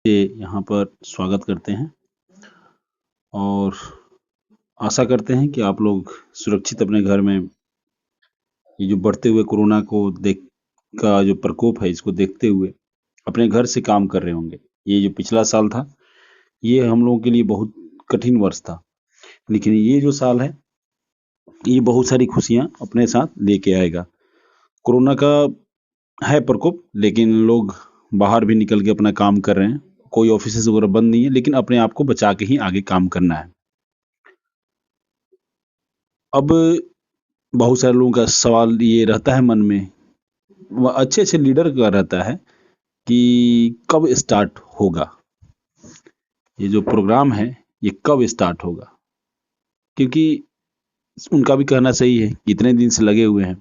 के यहाँ पर स्वागत करते हैं और आशा करते हैं कि आप लोग सुरक्षित अपने घर में ये जो बढ़ते हुए कोरोना को देख का जो प्रकोप है इसको देखते हुए अपने घर से काम कर रहे होंगे। ये जो पिछला साल था ये हम लोगों के लिए बहुत कठिन वर्ष था, लेकिन ये जो साल है ये बहुत सारी खुशियां अपने साथ लेके आएगा। कोरोना का है प्रकोप, लेकिन लोग बाहर भी निकल के अपना काम कर रहे हैं। कोई ऑफिसेज वगैरह बंद नहीं है, लेकिन अपने आप को बचा के ही आगे काम करना है। अब बहुत सारे लोगों का सवाल ये रहता है मन में, वह अच्छे अच्छे लीडर का रहता है कि कब स्टार्ट होगा, ये जो प्रोग्राम है ये कब स्टार्ट होगा। क्योंकि उनका भी कहना सही है कि इतने दिन से लगे हुए हैं।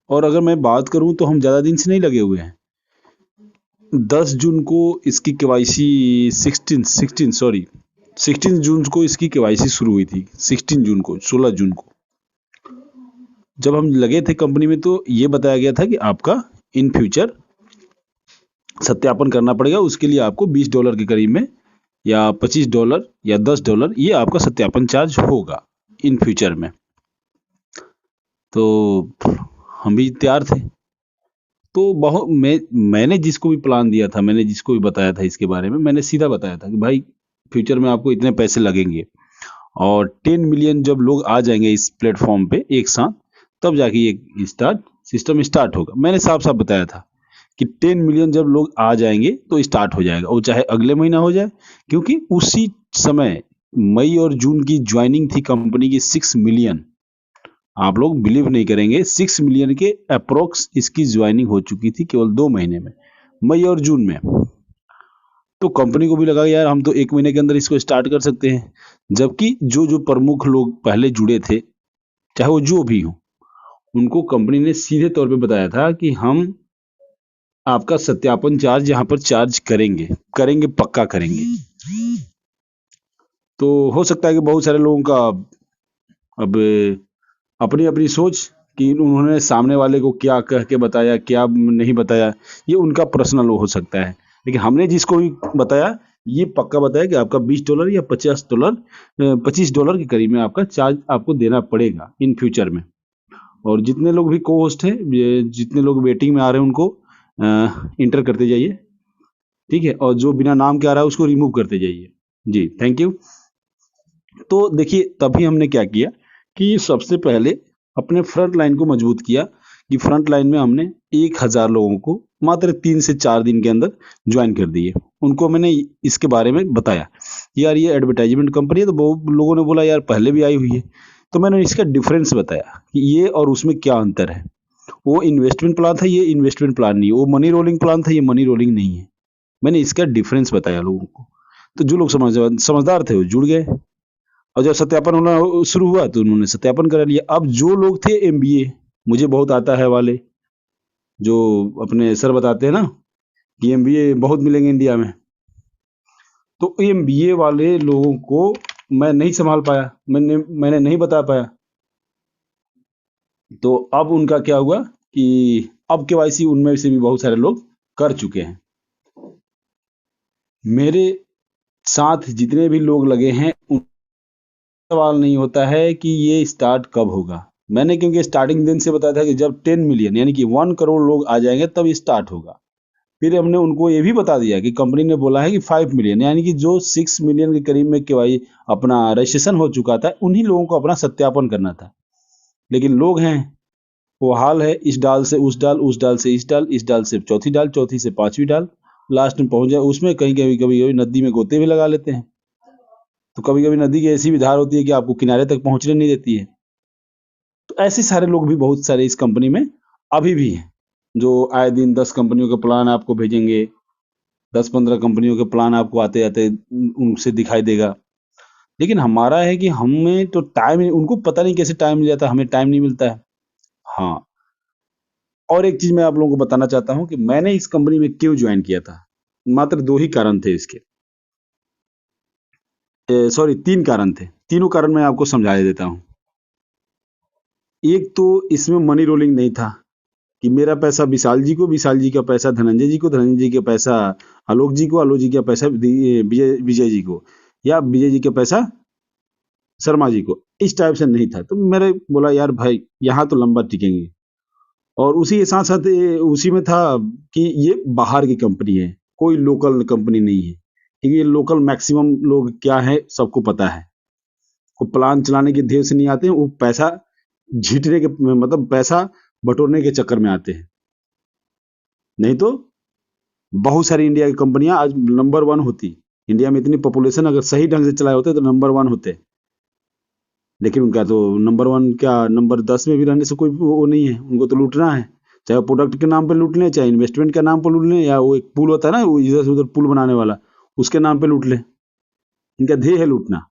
और अगर मैं बात करूं तो हम ज़्यादा दिन से नहीं लगे हुए हैं। 10 जून को इसकी केवाईसी 16 जून को इसकी केवाईसी शुरू हुई थी। 16 जून को 16 जून को जब हम लगे थे कंपनी में तो ये बताया गया था कि आपका इन फ्यूचर सत्यापन करना पड़ेगा। उसके लिए आपको $20 के करीब में या $25 या $10 ये आपका सत्यापन चार्ज होगा इन फ्यूचर में। तो हम भी तैयार थे। तो मैंने जिसको भी प्लान दिया था, मैंने जिसको भी बताया था इसके बारे में, मैंने सीधा बताया था कि भाई फ्यूचर में आपको इतने पैसे लगेंगे और 10 मिलियन जब लोग आ जाएंगे इस प्लेटफॉर्म पे एक साथ, तब जाके ये सिस्टम स्टार्ट होगा। मैंने साफ साफ बताया था कि 10 मिलियन जब लोग आ जाएंगे तो स्टार्ट हो जाएगा, वो चाहे अगले महीना हो जाए। क्योंकि उसी समय मई और जून की ज्वाइनिंग थी कंपनी की 6 मिलियन। आप लोग बिलीव नहीं करेंगे, 6 मिलियन के अप्रोक्स इसकी ज्वाइनिंग हो चुकी थी केवल 2 महीने में, मई और जून में। तो कंपनी को भी लगा यार हम तो 1 महीने के अंदर इसको स्टार्ट कर सकते हैं। जबकि जो जो प्रमुख लोग पहले जुड़े थे, चाहे वो जो भी हो, उनको कंपनी ने सीधे तौर पे बताया था कि हम आपका सत्यापन चार्ज यहाँ पर चार्ज करेंगे, पक्का करेंगे। तो हो सकता है कि बहुत सारे लोगों का अब अपनी अपनी सोच कि उन्होंने सामने वाले को क्या कह के बताया, क्या नहीं बताया, ये उनका पर्सनल हो सकता है। लेकिन हमने जिसको भी बताया ये पक्का बताया कि आपका $20 या $25 के करीब में आपका चार्ज आपको देना पड़ेगा इन फ्यूचर में। और जितने लोग भी को होस्ट हैं, जितने लोग वेटिंग में आ रहे हैं उनको इंटर करते जाइए, ठीक है। और जो बिना नाम के आ रहा है उसको रिमूव करते जाइए। जी थैंक यू। तो देखिए तभी हमने क्या किया कि सबसे पहले अपने फ्रंट लाइन को मजबूत किया कि फ्रंट लाइन में हमने 1000 लोगों को मात्र 3 से 4 दिन के अंदर ज्वाइन कर दिए। उनको मैंने इसके बारे में बताया यार ये एडवर्टाइजमेंट कंपनी है। तो बहुत लोगों ने बोला यार पहले भी आई हुई है। तो मैंने इसका डिफरेंस बताया कि ये और उसमें क्या अंतर है। वो इन्वेस्टमेंट प्लान था, ये इन्वेस्टमेंट प्लान नहीं है। वो मनी रोलिंग प्लान था, ये मनी रोलिंग नहीं है। मैंने इसका डिफरेंस बताया लोगों को। तो जो लोग समझदार थे वो जुड़ गए और जब सत्यापन होना शुरू हुआ तो उन्होंने सत्यापन करा लिया। अब जो लोग थे एमबीए, मुझे बहुत आता है वाले, जो अपने सर बताते हैं ना कि एमबीए बहुत मिलेंगे इंडिया में, तो एमबीए वाले लोगों को मैं नहीं संभाल पाया, मैंने नहीं बता पाया। तो अब उनका क्या हुआ कि अब केवाईसी उनमें से भी बहुत सारे लोग कर चुके हैं। मेरे साथ जितने भी लोग लगे हैं उन सवाल नहीं होता है कि ये स्टार्ट कब होगा। मैंने क्योंकि स्टार्टिंग दिन से बताया था कि जब 10 मिलियन यानी कि 1 करोड़ लोग आ जाएंगे तब ये स्टार्ट होगा। फिर हमने उनको ये भी बता दिया कि कंपनी ने बोला है कि 5 मिलियन यानी कि जो 6 मिलियन के करीब में केवाई अपना रजिस्ट्रेशन हो चुका था उन्हीं लोगों को अपना सत्यापन करना था। लेकिन लोग हैं वो हाल है, इस डाल से उस डाल, उस डाल से इस डाल से चौथी डाल, चौथी से पांचवी डाल, लास्ट में पहुंच जाए उसमें कहीं कभी कभी कभी नदी में गोते भी लगा लेते हैं। तो कभी कभी नदी की ऐसी भी धार होती है कि आपको किनारे तक पहुंचने नहीं देती है। तो ऐसे सारे लोग भी बहुत सारे इस कंपनी में अभी भी हैं, जो आए दिन 10 कंपनियों के प्लान आपको भेजेंगे, 10-15 कंपनियों के प्लान आपको आते आते उनसे दिखाई देगा। लेकिन हमारा है कि हमें तो टाइम, उनको पता नहीं कैसे टाइम मिल जाता है, हमें टाइम नहीं मिलता है। हाँ, और एक चीज मैं आप लोगों को बताना चाहता हूँ कि मैंने इस कंपनी में क्यों ज्वाइन किया था। मात्र 2 ही कारण थे इसके, सॉरी 3 कारण थे। तीनों कारण मैं आपको समझा देता हूँ। एक तो इसमें मनी रोलिंग नहीं था, कि मेरा पैसा विशाल जी को, विशाल जी का पैसा धनंजय जी को, धनंजय जी का पैसा आलोक जी को, आलोक जी का पैसा विजय विजय जी को, या विजय जी का पैसा शर्मा जी को। इस टाइप से नहीं था। तो मैंने बोला यार भाई यहाँ तो लंबा टिकेंगे। और उसी के साथ साथ उसी में था कि ये बाहर की कंपनी है, कोई लोकल कंपनी नहीं है। क्योंकि ये लोकल मैक्सिमम लोग क्या है सबको पता है, वो प्लान चलाने के ध्येय से नहीं आते हैं, वो पैसा झीटने के मतलब पैसा बटोरने के चक्कर में आते हैं। नहीं तो बहुत सारी इंडिया की कंपनियां आज नंबर वन होती। इंडिया में इतनी पॉपुलेशन अगर सही ढंग से चलाए होते तो नंबर वन होते। लेकिन उनका तो नंबर वन क्या, नंबर 10 में भी रहने से कोई वो नहीं है। उनको तो लूटना है, चाहे प्रोडक्ट के नाम पे लूट लें, चाहे इन्वेस्टमेंट के नाम पर लूट लें, या वो एक पुल होता है ना, वो इधर से उधर पुल बनाने वाला, उसके नाम पे लूट लें। इनका ध्येय है लूटना।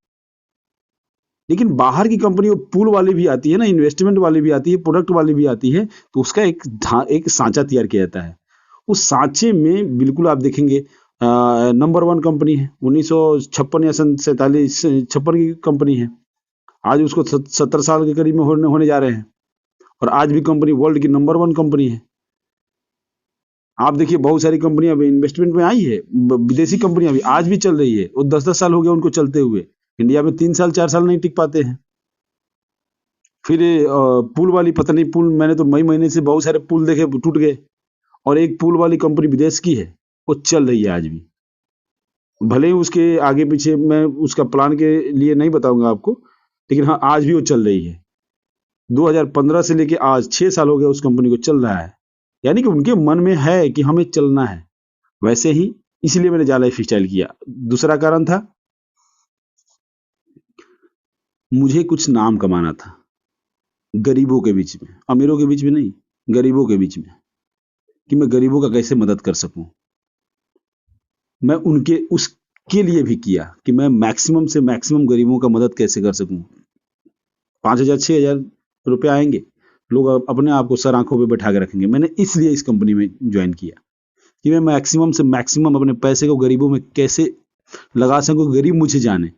लेकिन बाहर की कंपनी, वो पुल वाली भी आती है ना, इन्वेस्टमेंट वाली भी आती है, प्रोडक्ट वाली भी आती है, तो उसका एक सांचा तैयार किया जाता है। उस सांचे में बिल्कुल आप देखेंगे नंबर वन कंपनी है, 1956 या 47 56 की कंपनी है। आज उसको 70 साल के करीब में होने जा रहे हैं, और आज भी कंपनी वर्ल्ड की नंबर वन कंपनी है। आप देखिए बहुत सारी कंपनियां अभी इन्वेस्टमेंट में आई है, विदेशी कंपनियां भी आज भी चल रही है। वो 10-10 साल हो गए उनको चलते हुए। इंडिया में 3 साल 4 साल नहीं टिक पाते हैं। फिर पुल वाली, पता नहीं पुल, मैंने तो मई महीने से बहुत सारे पुल देखे टूट गए। और एक पुल वाली कंपनी विदेश की है, वो चल रही है आज भी। भले ही उसके आगे पीछे मैं उसका प्लान के लिए नहीं बताऊंगा आपको, लेकिन हाँ आज भी वो चल रही है। 2015 से लेके आज 6 साल हो गए उस कंपनी को चल रहा है। यानी कि उनके मन में है कि हमें चलना है। वैसे ही इसलिए मैंने जा लाइफ स्टाइल किया। दूसरा कारण था, मुझे कुछ नाम कमाना था गरीबों के बीच में, अमीरों के बीच में नहीं, गरीबों के बीच में, कि मैं गरीबों का कैसे मदद कर सकूं। मैं उनके उसके लिए भी किया कि मैं मैक्सिमम से मैक्सिमम गरीबों का मदद कैसे कर सकूं। 5,000 6,000 रुपये आएंगे, लोग अपने आप को सर आंखों पे बैठा के रखेंगे। मैंने इसलिए इस कंपनी में ज्वाइन किया कि मैं मैक्सिमम से मैक्सिमम अपने पैसे को गरीबों में कैसे लगा सकूं, गरीब मुझे जाने,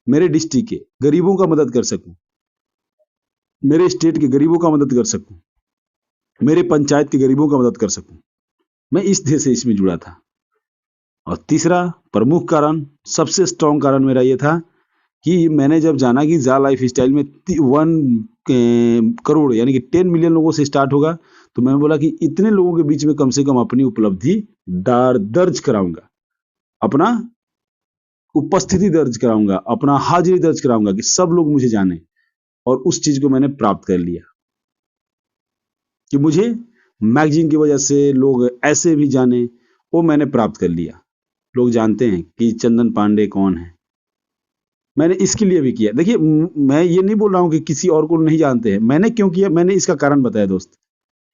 मेरे डिस्ट्रिक्ट के गरीबों का मदद कर सकूं, मेरे स्टेट के गरीबों का मदद कर सकूं, मेरे पंचायत के गरीबों का मदद कर सकूं। मैं इस ध्येय से इसमें जुड़ा था। और तीसरा प्रमुख कारण, सबसे स्ट्रॉन्ग कारण मेरा ये था कि मैंने जब जाना कि जा लाइफ स्टाइल में 1 करोड़ यानी कि 10 मिलियन लोगों से स्टार्ट होगा, तो मैं बोला कि इतने लोगों के बीच में कम से कम अपनी उपलब्धि दर्ज कराऊंगा, अपना उपस्थिति दर्ज कराऊंगा, अपना हाजिरी दर्ज कराऊंगा, कि सब लोग मुझे जाने। और उस चीज को मैंने प्राप्त कर लिया कि मुझे मैगजीन की वजह से लोग ऐसे भी जाने, वो मैंने प्राप्त कर लिया। लोग जानते हैं कि चंदन पांडे कौन है। मैंने इसके लिए भी किया। देखिए मैं ये नहीं बोल रहा हूँ कि किसी और को नहीं जानते हैं। मैंने क्यों किया, मैंने इसका कारण बताया दोस्त।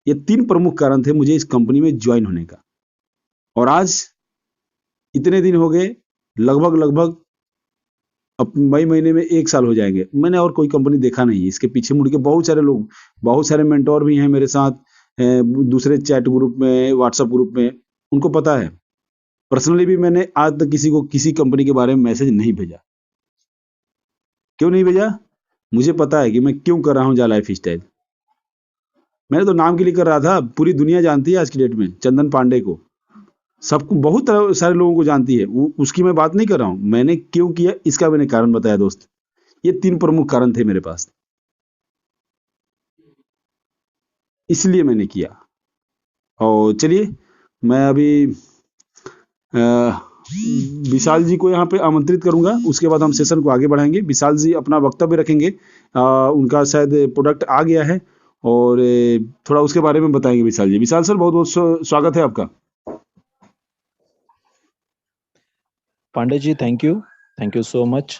ये 3 प्रमुख कारण थे मुझे इस कंपनी में ज्वाइन होने का। और आज इतने दिन हो गए, लगभग लगभग अब मई महीने में 1 साल हो जाएंगे, मैंने और कोई कंपनी देखा नहीं। इसके पीछे मुड़ के बहुत सारे लोग, बहुत सारे मेंटोर भी हैं मेरे साथ, दूसरे चैट ग्रुप में, व्हाट्सएप ग्रुप में, उनको पता है। पर्सनली भी मैंने आज तक किसी को किसी कंपनी के बारे में मैसेज नहीं भेजा। क्यों नहीं भेजा? मुझे पता है कि मैं क्यों कर रहा हूँ जा लाइफ स्टाइल। मैंने तो नाम के लिए कर रहा था। पूरी दुनिया जानती है आज की डेट में चंदन पांडे को, सबको, बहुत सारे लोगों को जानती है। उसकी मैं बात नहीं कर रहा हूँ। मैंने क्यों किया इसका मैंने कारण बताया दोस्त। ये 3 प्रमुख कारण थे मेरे पास, इसलिए मैंने किया। और चलिए मैं अभी विशाल जी को यहाँ पे आमंत्रित करूंगा, उसके बाद हम सेशन को आगे बढ़ाएंगे। विशाल जी अपना वक्तव्य रखेंगे। उनका शायद प्रोडक्ट आ गया है, और थोड़ा उसके बारे में बताएंगे विशाल जी। विशाल सर बहुत बहुत स्वागत है आपका। Pandey ji thank you so much.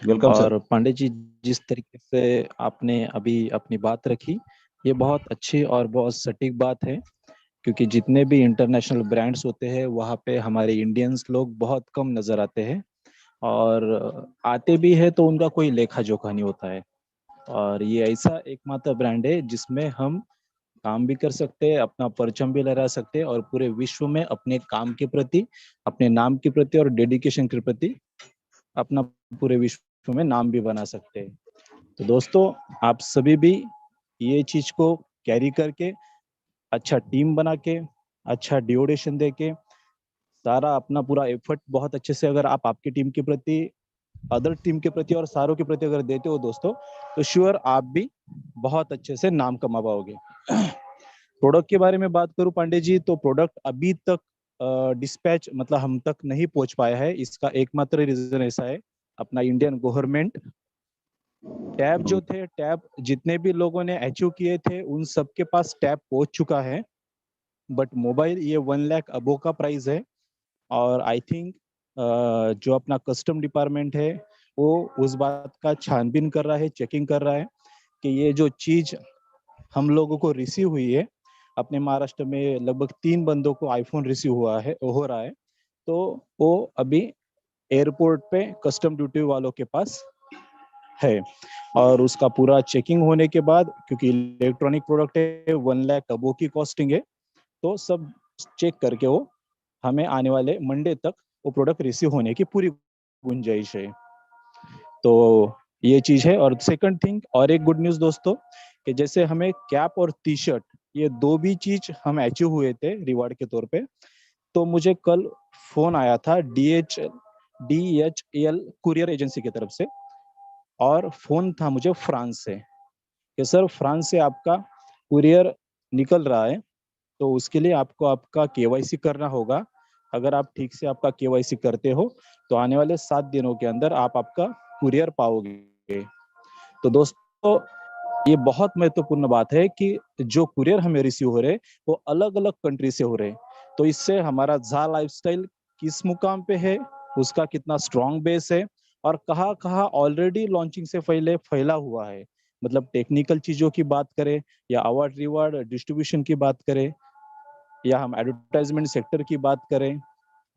Welcome sir. और पांडे जी, जिस तरीके से आपने अभी अपनी बात रखी, ये बहुत अच्छी और बहुत सटीक बात है। क्योंकि जितने भी इंटरनेशनल ब्रांड्स होते हैं वहाँ पे हमारे इंडियंस लोग बहुत कम नजर आते हैं, और आते भी है तो उनका कोई लेखा जोखा नहीं होता है। और ये ऐसा एकमात्र ब्रांड है जिसमें हम काम भी कर सकते हैं, अपना परचम भी लहरा सकते हैं, और पूरे विश्व में अपने काम के प्रति, अपने नाम के प्रति और डेडिकेशन के प्रति अपना पूरे विश्व में नाम भी बना सकते हैं। तो दोस्तों, आप सभी भी ये चीज को कैरी करके अच्छा टीम बना के, अच्छा ड्यूरेशन दे के, सारा अपना पूरा एफर्ट बहुत अच्छे से अगर आप आपकी टीम के प्रति, अदर टीम के प्रति और सारों के प्रति अगर देते हो दोस्तों, तो श्योर आप भी बहुत अच्छे से नाम कमा पाओगे। प्रोडक्ट के बारे में बात करूं पांडे जी, तो प्रोडक्ट अभी तक डिस्पैच मतलब हम तक नहीं पहुंच पाया है। इसका एकमात्र रीजन ऐसा है, अपना इंडियन गवर्नमेंट, टैब जो थे, टैब जितने भी लोगों ने अचीव किए थे उन सबके पास टैब पहुंच चुका है, बट मोबाइल ये 1 लाख अबो का प्राइस है। और आई थिंक जो अपना कस्टम डिपार्टमेंट है वो उस बात का छानबीन कर रहा है, चेकिंग कर रहा है कि ये जो चीज हम लोगों को रिसीव हुई है, अपने महाराष्ट्र में लगभग 3 बंदों को आईफोन रिसीव हुआ है, हो रहा है, तो वो अभी एयरपोर्ट पे कस्टम ड्यूटी वालों के पास है। और उसका पूरा चेकिंग होने के बाद, क्योंकि इलेक्ट्रॉनिक प्रोडक्ट है, 1 लाख अबो की कॉस्टिंग है, तो सब चेक करके वो हमें आने वाले मंडे तक वो प्रोडक्ट रिसीव होने की पूरी गुंजाइश है। तो ये चीज है। और सेकंड थिंग, और एक गुड न्यूज दोस्तों, कि जैसे हमें कैप और टी शर्ट, ये दो भी चीज हम अचीव हुए थे रिवार्ड के तौर पे, तो मुझे कल फोन आया था DHL कुरियर एजेंसी की तरफ से, और फोन था मुझे फ्रांस से, कि सर फ्रांस से आपका कुरियर निकल रहा है, तो उसके लिए आपको आपका KYC करना होगा। अगर आप ठीक से आपका KYC करते हो तो आने वाले 7 दिनों के अंदर आप आपका कुरियर पाओगे। तो दोस्तों ये बहुत महत्वपूर्ण बात है कि जो कुरियर हमें रिसीव हो रहे वो अलग अलग कंट्री से हो रहे, तो इससे हमारा झा लाइफस्टाइल किस मुकाम पे है, उसका कितना स्ट्रॉन्ग बेस है, और कहाँ कहाँ ऑलरेडी लॉन्चिंग से पहले फैला हुआ है। मतलब टेक्निकल चीजों की बात करें, या अवार्ड रिवार्ड डिस्ट्रीब्यूशन की बात करें, या हम एडवर्टाइजमेंट सेक्टर की बात करें,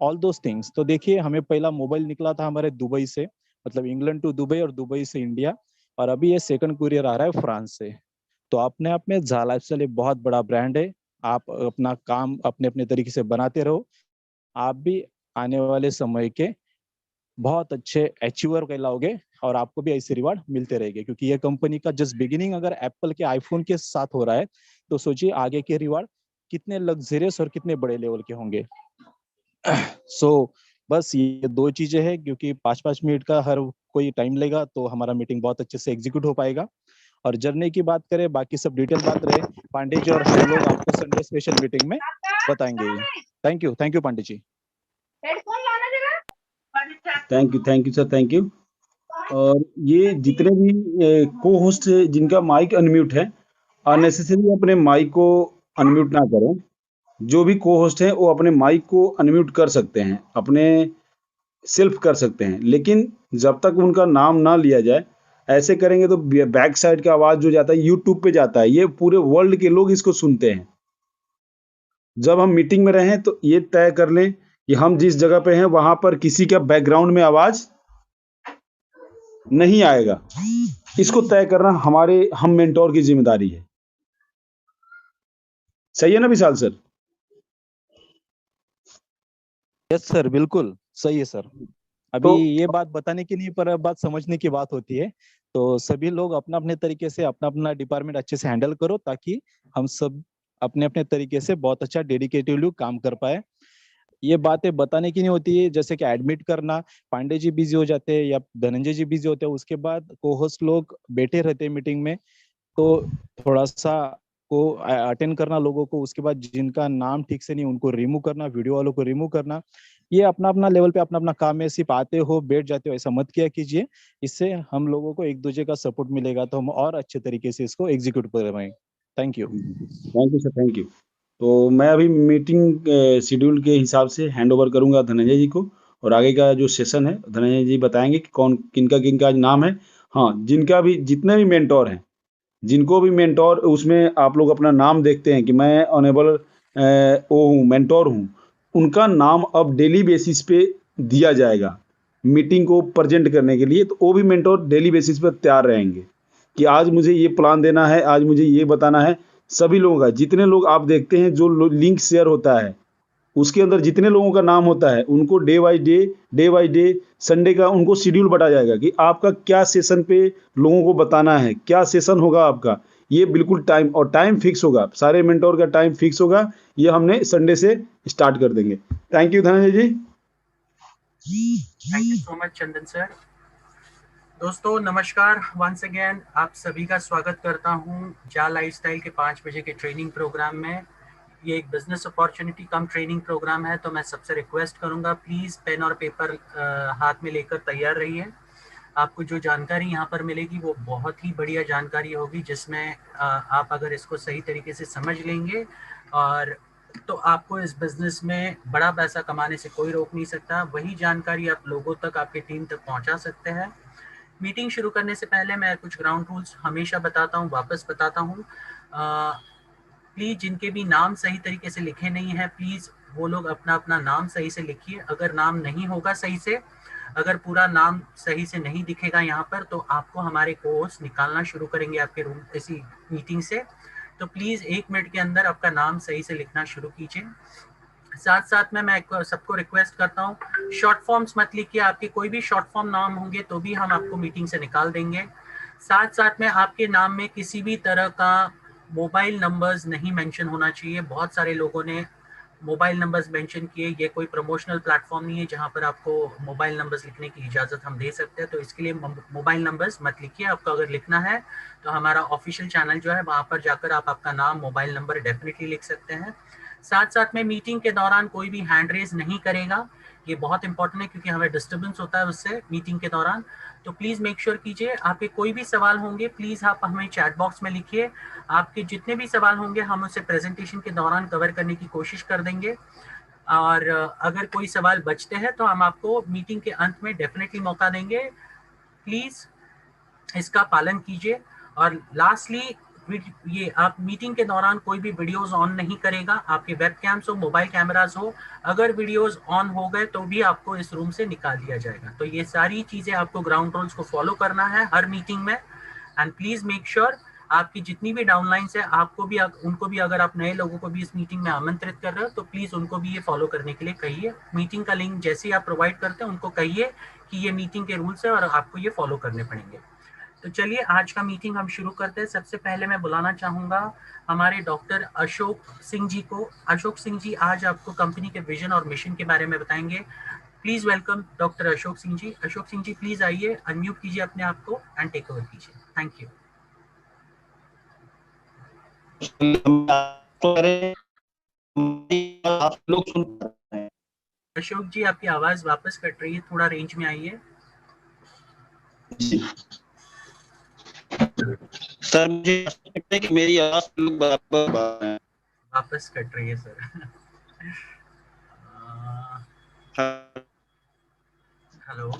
ऑल दोस थिंग्स। तो देखिए, हमें पहला मोबाइल निकला था हमारे दुबई से, मतलब इंग्लैंड टू दुबई और दुबई से इंडिया, और अभी ये सेकंड कुरियर आ रहा है फ्रांस से। तो अपने आप में झा लाइफस्टाइल एक बहुत बड़ा ब्रांड है। आप अपना काम अपने अपने तरीके से बनाते रहो, आप भी आने वाले समय के बहुत अच्छे अचीवर कहलाओगे, और आपको भी ऐसे रिवार्ड मिलते रहेंगे, क्योंकि ये कंपनी का जस्ट बिगिनिंग अगर एप्पल के आईफोन के साथ हो रहा है, तो सोचिए आगे के रिवार्ड कितने लग्जरियस और कितने बड़े लेवल के होंगे। सो बस ये दो चीजें हैं, क्योंकि 5-5 मिनट का हर कोई टाइम लेगा तो हमारा मीटिंग बहुत अच्छे से एग्जीक्यूट हो पाएगा। और जर्नी की बात करें, बाकी सब डिटेल बात रहे, पांडे जी और हम लोग आपको संडे स्पेशल मीटिंग में बताएंगे। Thank you Pandey ji. Thank you sir, thank you. और ये जितने भी को होस्ट जिनका माइक अनम्यूट है, अननेसेसरी अपने माइक को अनम्यूट ना करें। जो भी को होस्ट हैं वो अपने माइक को अनम्यूट कर सकते हैं, अपने सेल्फ कर सकते हैं, लेकिन जब तक उनका नाम ना लिया जाए, ऐसे करेंगे तो बैक साइड का आवाज जो जाता है यूट्यूब पे जाता है, ये पूरे वर्ल्ड के लोग इसको सुनते हैं। जब हम मीटिंग में रहें तो ये तय कर लें कि हम जिस जगह पे हैं वहां पर किसी का बैकग्राउंड में आवाज नहीं आएगा। इसको तय करना हम मेंटोर की जिम्मेदारी है। सही है ना विशाल सर? यस सर, बिल्कुल सही है सर। अभी तो ये बात बताने की नहीं, पर बात समझने की बात होती है। तो सभी लोग अपना अपने तरीके से अपना अपना डिपार्टमेंट अच्छे से हैंडल करो, ताकि हम सब अपने अपने तरीके से बहुत अच्छा डेडिकेटिवली काम कर पाए। ये बातें बताने की नहीं होती है, जैसे कि एडमिट करना, पांडे जी बिजी हो जाते हैं या धनंजय जी बिजी होते हैं, उसके बाद को होस्ट लोग बैठे रहते हैं मीटिंग में, तो थोड़ा सा को अटेंड करना लोगों को, उसके बाद जिनका नाम ठीक से नहीं उनको रिमूव करना, वीडियो वालों को रिमूव करना, ये अपना अपना लेवल पे अपना अपना काम है। सिर्फ आते हो बैठ जाते हो ऐसा मत किया कीजिए। इससे हम लोगों को एक दूसरे का सपोर्ट मिलेगा, तो हम और अच्छे तरीके से इसको एग्जीक्यूट कर पाएंगे। Thank you. Thank you sir, thank you. तो मैं अभी मीटिंग शेड्यूल के हिसाब से हैंड ओवर करूंगा धनंजय जी को, और आगे का जो सेशन है धनंजय जी बताएंगे कि कौन किनका किनका नाम है। हाँ, जिनका भी जितने भी मेंटोर हैं, जिनको भी मेंटोर उसमें आप लोग अपना नाम देखते हैं कि मैं ऑनेबल वो हूँ, मेंटोर हूँ, उनका नाम अब डेली बेसिस पे दिया जाएगा मीटिंग को प्रेजेंट करने के लिए। तो वो भी मेंटोर डेली बेसिस पर तैयार रहेंगे कि आज मुझे ये प्लान देना है, आज मुझे ये बताना है। सभी लोगों का, जितने लोग आप देखते हैं जो लिंक शेयर होता है उसके अंदर जितने लोगों का नाम होता है, उनको डे बाय डे संडे का उनको शेड्यूल बता जाएगा कि आपका क्या सेशन पे लोगों को बताना है, क्या सेशन होगा आपका। ये बिल्कुल टाइम, और टाइम फिक्स होगा, सारे मेंटोर का टाइम फिक्स होगा। ये हमने संडे से स्टार्ट कर देंगे। Thank you Dhananjay ji. Thank you so much Chandan sir. दोस्तों नमस्कार, वंस अगेन आप सभी का स्वागत करता हूं जा लाइफस्टाइल के 5 बजे के ट्रेनिंग प्रोग्राम में। ये एक बिजनेस अपॉर्चुनिटी कम ट्रेनिंग प्रोग्राम है, तो मैं सबसे रिक्वेस्ट करूंगा प्लीज़ पेन और पेपर हाथ में लेकर तैयार रहिए। आपको जो जानकारी यहाँ पर मिलेगी वो बहुत ही बढ़िया जानकारी होगी, जिसमें आप अगर इसको सही तरीके से समझ लेंगे और तो आपको इस बिजनेस में बड़ा पैसा कमाने से कोई रोक नहीं सकता। वही जानकारी आप लोगों तक, आपके टीम तक पहुँचा सकते हैं। मीटिंग शुरू करने से पहले मैं कुछ ग्राउंड रूल्स हमेशा बताता हूँ, वापस बताता हूँ। प्लीज़ जिनके भी नाम सही तरीके से लिखे नहीं है, प्लीज़ वो लोग अपना अपना नाम सही से लिखिए। अगर नाम नहीं होगा सही से, अगर पूरा नाम सही से नहीं दिखेगा यहाँ पर, तो आपको हमारे कोर्स निकालना शुरू करेंगे आपके रूम इसी मीटिंग से। तो प्लीज़ 1 मिनट के अंदर आपका नाम सही से लिखना शुरू कीजिए। साथ साथ में मैं सबको रिक्वेस्ट करता हूँ शॉर्ट फॉर्म्स मत लिखिए। आपके कोई भी शॉर्ट फॉर्म नाम होंगे तो भी हम आपको मीटिंग से निकाल देंगे। साथ साथ में आपके नाम में किसी भी तरह का मोबाइल नंबर्स नहीं मेंशन होना चाहिए। बहुत सारे लोगों ने मोबाइल नंबर्स मेंशन किए। ये कोई प्रमोशनल प्लेटफॉर्म नहीं है जहां पर आपको मोबाइल नंबर्स लिखने की इजाज़त हम दे सकते हैं, तो इसके लिए मोबाइल नंबर्स मत लिखिए। आपको अगर लिखना है तो हमारा ऑफिशियल चैनल जो है वहां पर जाकर आप आपका नाम, मोबाइल नंबर डेफिनेटली लिख सकते हैं। साथ साथ में मीटिंग के दौरान कोई भी हैंड रेज नहीं करेगा। ये बहुत इंपॉर्टेंट है क्योंकि हमें डिस्टर्बेंस होता है उससे मीटिंग के दौरान। तो प्लीज़ मेक श्योर कीजिए आपके कोई भी सवाल होंगे प्लीज़ आप हमें चैट बॉक्स में लिखिए। आपके जितने भी सवाल होंगे हम उसे प्रेजेंटेशन के दौरान कवर करने की कोशिश कर देंगे। और अगर कोई सवाल बचते हैं तो हम आपको मीटिंग के अंत में डेफिनेटली मौका देंगे। प्लीज़ इसका पालन कीजिए। और लास्टली, ये आप मीटिंग के दौरान कोई भी वीडियोस ऑन नहीं करेगा। आपके वेब कैम्स हो, मोबाइल कैमरास हो, अगर वीडियोस ऑन हो गए तो भी आपको इस रूम से निकाल दिया जाएगा। तो ये सारी चीज़ें आपको ग्राउंड रूल्स को फॉलो करना है हर मीटिंग में। एंड प्लीज़ मेक श्योर आपकी जितनी भी डाउनलाइंस है आपको भी, उनको भी, अगर आप नए लोगों को भी इस मीटिंग में आमंत्रित कर रहे हो तो प्लीज़ उनको भी ये फॉलो करने के लिए कहिए। मीटिंग का लिंक जैसे ही आप प्रोवाइड करते हैं उनको कहिए कि ये मीटिंग के रूल्स है और आपको ये फॉलो करने पड़ेंगे। तो चलिए आज का मीटिंग हम शुरू करते हैं। सबसे पहले मैं बुलाना चाहूँगा हमारे डॉक्टर अशोक सिंह जी को। अशोक सिंह जी आज आपको कंपनी के विजन और मिशन के बारे में बताएंगे। Please welcome doctor Ashok Singh ji. Ashok Singh ji please आइए, अनम्यूट कीजिए अपने आप को एंड टेक ओवर कीजिए। Thank you. आप लोग सुन रहे हैं? अशोक जी आपकी आवाज़ वापस कट रही है, थोड़ा रेंज में आइए। जी सर, मुझे ऐसा लगता है कि मेरी आवाज लोग बराबर आ रहे हैं। वापस कट रही है सर। हेलो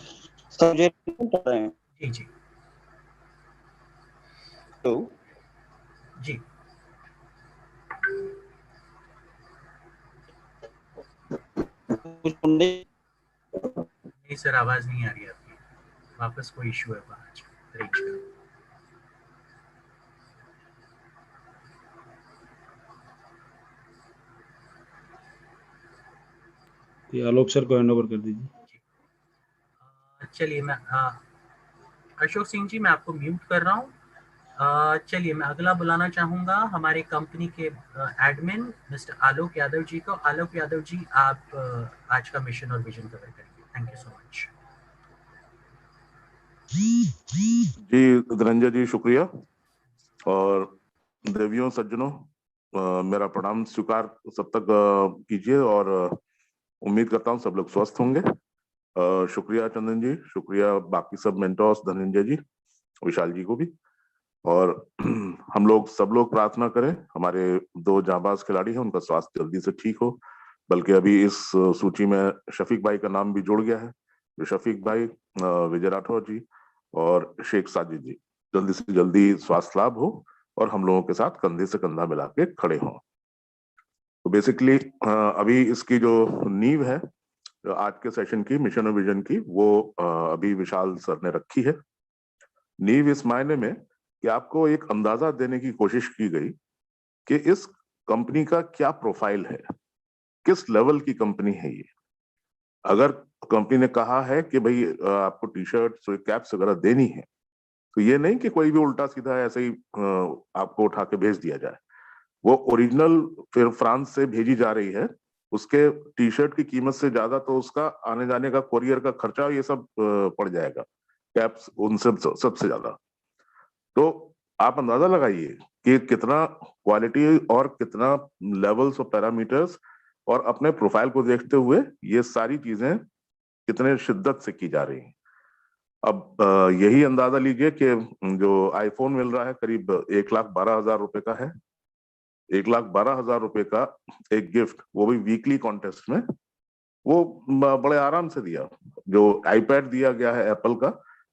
सर मुझे सुन पा रहे हैं? जी जी तो जी नहीं सर, आवाज़ नहीं आ रही है आपकी। वापस कोई इशू है बाहर रेंज का। ये आलोक सर को हैंड ओवर कर दीजिए। चलिए मैं अशोक सिंह जी मैं आपको म्यूट कर रहा हूँ। चलिए मैं अगला बुलाना चाहूँगा हमारे कंपनी के एडमिन मिस्टर आलोक यादव जी को। आलोक यादव जी आप आज का मिशन और विजन कवर करेंगे। Thank you so much. जी धनंजय जी शुक्रिया। और देवियों सज्जनों, मेरा प्रणाम स्वीकार सब तक कीजिए और उम्मीद करता हूँ सब लोग स्वस्थ होंगे। शुक्रिया चंदन जी, शुक्रिया बाकी सब मेंटोर्स, धनंजय जी, विशाल जी को भी। और हम लोग सब लोग प्रार्थना करें हमारे 2 जांबाज खिलाड़ी हैं उनका स्वास्थ्य जल्दी से ठीक हो। बल्कि अभी इस सूची में शफीक भाई का नाम भी जुड़ गया है। तो शफीक भाई, विजय राठौर जी और शेख साजिद जी जल्दी से जल्दी स्वास्थ्य लाभ हो और हम लोगों के साथ कंधे से कंधा मिला के खड़े हों। तो बेसिकली अभी इसकी जो नींव है आज के सेशन की, मिशन और विजन की, वो अभी विशाल सर ने रखी है। नींव इस मायने में कि आपको एक अंदाजा देने की कोशिश की गई कि इस कंपनी का क्या प्रोफाइल है, किस लेवल की कंपनी है ये। अगर कंपनी ने कहा है कि भाई आपको टी शर्ट, कैप्स वगैरह देनी है, तो ये नहीं कि कोई भी उल्टा सीधा ऐसे ही आपको उठा के भेज दिया जाए। वो ओरिजिनल फिर फ्रांस से भेजी जा रही है, उसके टी शर्ट की कीमत से ज्यादा तो उसका आने जाने का, कोरियर का खर्चा, ये सब पड़ जाएगा, कैप्स उन सबसे ज्यादा। तो आप अंदाजा लगाइए कि कितना क्वालिटी और कितना लेवल्स और पैरामीटर्स और अपने प्रोफाइल को देखते हुए ये सारी चीजें कितने शिद्दत से की जा रही हैं। अब यही अंदाजा लीजिए कि जो आईफोन मिल रहा है करीब 1,12,000 रुपए का है। 1,12,000 रुपए का एक गिफ्ट, वो भी वीकली कॉन्टेस्ट में, वो बड़े आराम से दिया। जो आईपैड दिया गया है एप्पल का,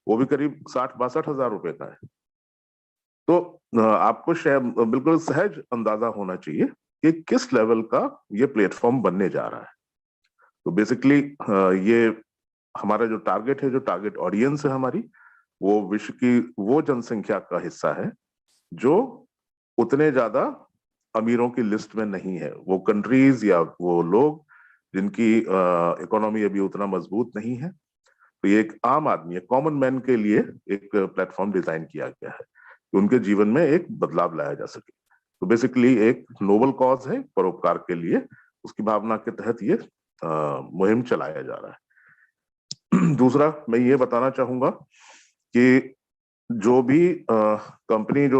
वो भी करीब 60-62,000 रुपए का है। तो आपको बिल्कुल सहज अंदाजा होना चाहिए कि किस लेवल का ये प्लेटफॉर्म बनने जा रहा है। तो बेसिकली ये हमारा जो टारगेट है, जो टारगेट ऑडियंस है हमारी, वो विश्व की वो जनसंख्या का हिस्सा है जो उतने ज्यादा अमीरों की लिस्ट में नहीं है। वो कंट्रीज या वो लोग जिनकी इकोनॉमी अभी उतना मजबूत नहीं है। तो ये एक आम आदमी, कॉमन मैन के लिए एक प्लेटफॉर्म डिजाइन किया गया है कि उनके जीवन में एक बदलाव लाया जा सके। तो बेसिकली एक नोबल कॉज है, परोपकार के लिए, उसकी भावना के तहत ये मुहिम चलाया जा रहा है। दूसरा मैं ये बताना चाहूंगा कि जो भी कंपनी जो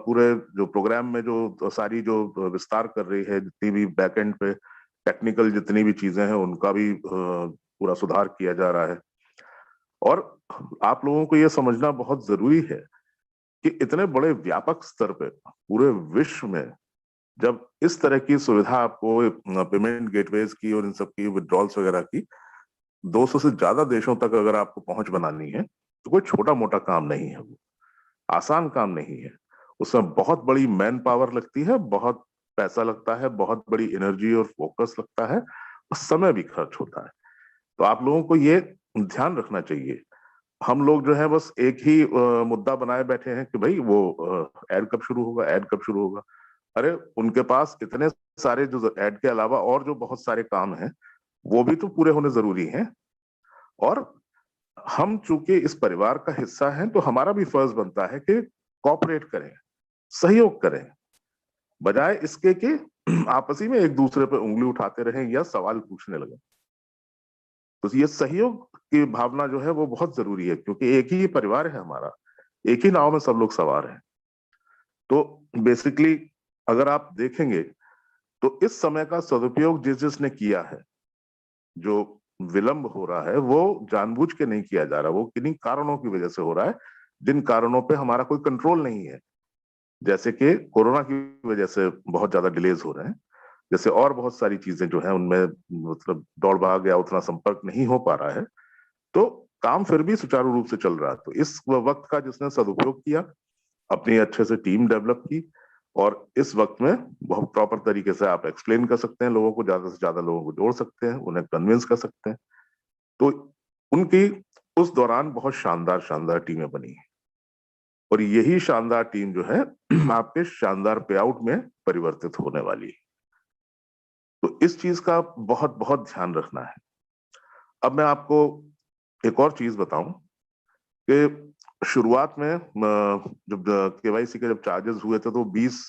पूरे जो प्रोग्राम में जो सारी जो विस्तार कर रही है, जितनी भी बैकएंड पे टेक्निकल जितनी भी चीजें हैं, उनका भी पूरा सुधार किया जा रहा है। और आप लोगों को ये समझना बहुत जरूरी है कि इतने बड़े व्यापक स्तर पे पूरे विश्व में जब इस तरह की सुविधा आपको पेमेंट गेटवेज की और इन सब की विड्रॉल्स वगैरह की 200 से ज्यादा देशों तक अगर आपको पहुंच बनानी है, तो कोई छोटा मोटा काम नहीं है, वो आसान काम नहीं है। उसमें बहुत बड़ी मैन पावर लगती है, बहुत पैसा लगता है, बहुत बड़ी एनर्जी और फोकस लगता है, और समय भी खर्च होता है। तो आप लोगों को ये ध्यान रखना चाहिए। हम लोग जो है बस एक ही मुद्दा बनाए बैठे हैं कि भाई वो ऐड कब शुरू होगा, ऐड कब शुरू होगा। अरे उनके पास इतने सारे जो ऐड के अलावा और जो बहुत सारे काम हैं, वो भी तो पूरे होने जरूरी हैं। और हम चूंकि इस परिवार का हिस्सा हैं, तो हमारा भी फर्ज बनता है कि कोऑपरेट करें, सहयोग करें, बजाय इसके कि आपसी में एक दूसरे पर उंगली उठाते रहें या सवाल पूछने लगे। तो ये सहयोग की भावना जो है वो बहुत जरूरी है, क्योंकि एक ही परिवार है हमारा, एक ही नाव में सब लोग सवार हैं। तो बेसिकली अगर आप देखेंगे तो इस समय का सदुपयोग जिसने किया है, जो विलंब हो रहा है वो जानबूझ के नहीं किया जा रहा, वो किन्हीं कारणों की वजह से हो रहा है, जिन कारणों पे हमारा कोई कंट्रोल नहीं है। जैसे कि कोरोना की वजह से बहुत ज्यादा डिलेज हो रहे हैं, जैसे और बहुत सारी चीजें जो है उनमें मतलब दौड़ भाग या उतना संपर्क नहीं हो पा रहा है, तो काम फिर भी सुचारू रूप से चल रहा है। तो इस वक्त का जिसने सदुपयोग किया, अपनी अच्छे से टीम डेवलप की, और इस वक्त में बहुत प्रॉपर तरीके से आप एक्सप्लेन कर सकते हैं लोगों को, ज्यादा से ज्यादा लोगों को जोड़ सकते हैं, उन्हें कन्विंस कर सकते हैं। तो उनकी उस दौरान बहुत शानदार शानदार टीमें बनी हैं, और यही शानदार टीम जो है आपके शानदार पे आउट में परिवर्तित होने वाली है। तो इस चीज का बहुत बहुत ध्यान रखना है। अब मैं आपको एक और चीज बताऊं कि शुरुआत में जब केवाईसी के जब चार्जेस हुए थे तो $20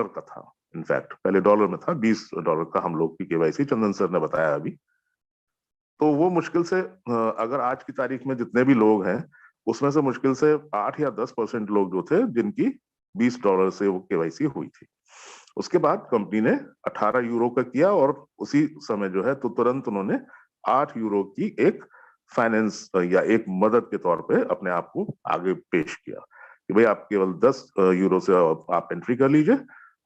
का था। इनफैक्ट पहले डॉलर में था, $20 का हम लोग की केवाईसी, चंदन सर ने बताया अभी। तो वो मुश्किल से अगर आज की तारीख में जितने भी लोग हैं, उसमें से मुश्किल से 8 या 10% लोग जो थे जिनकी $20 से वो केवाईसी हुई थी। उसके बाद कंपनी ने 18 यूरो का किया, और उसी समय जो है तो तुरंत उन्होंने 8 यूरो की एक फाइनेंस या एक मदद के तौर पे अपने आप को आगे पेश किया कि भाई आप केवल 10 यूरो से आप एंट्री कर लीजिए,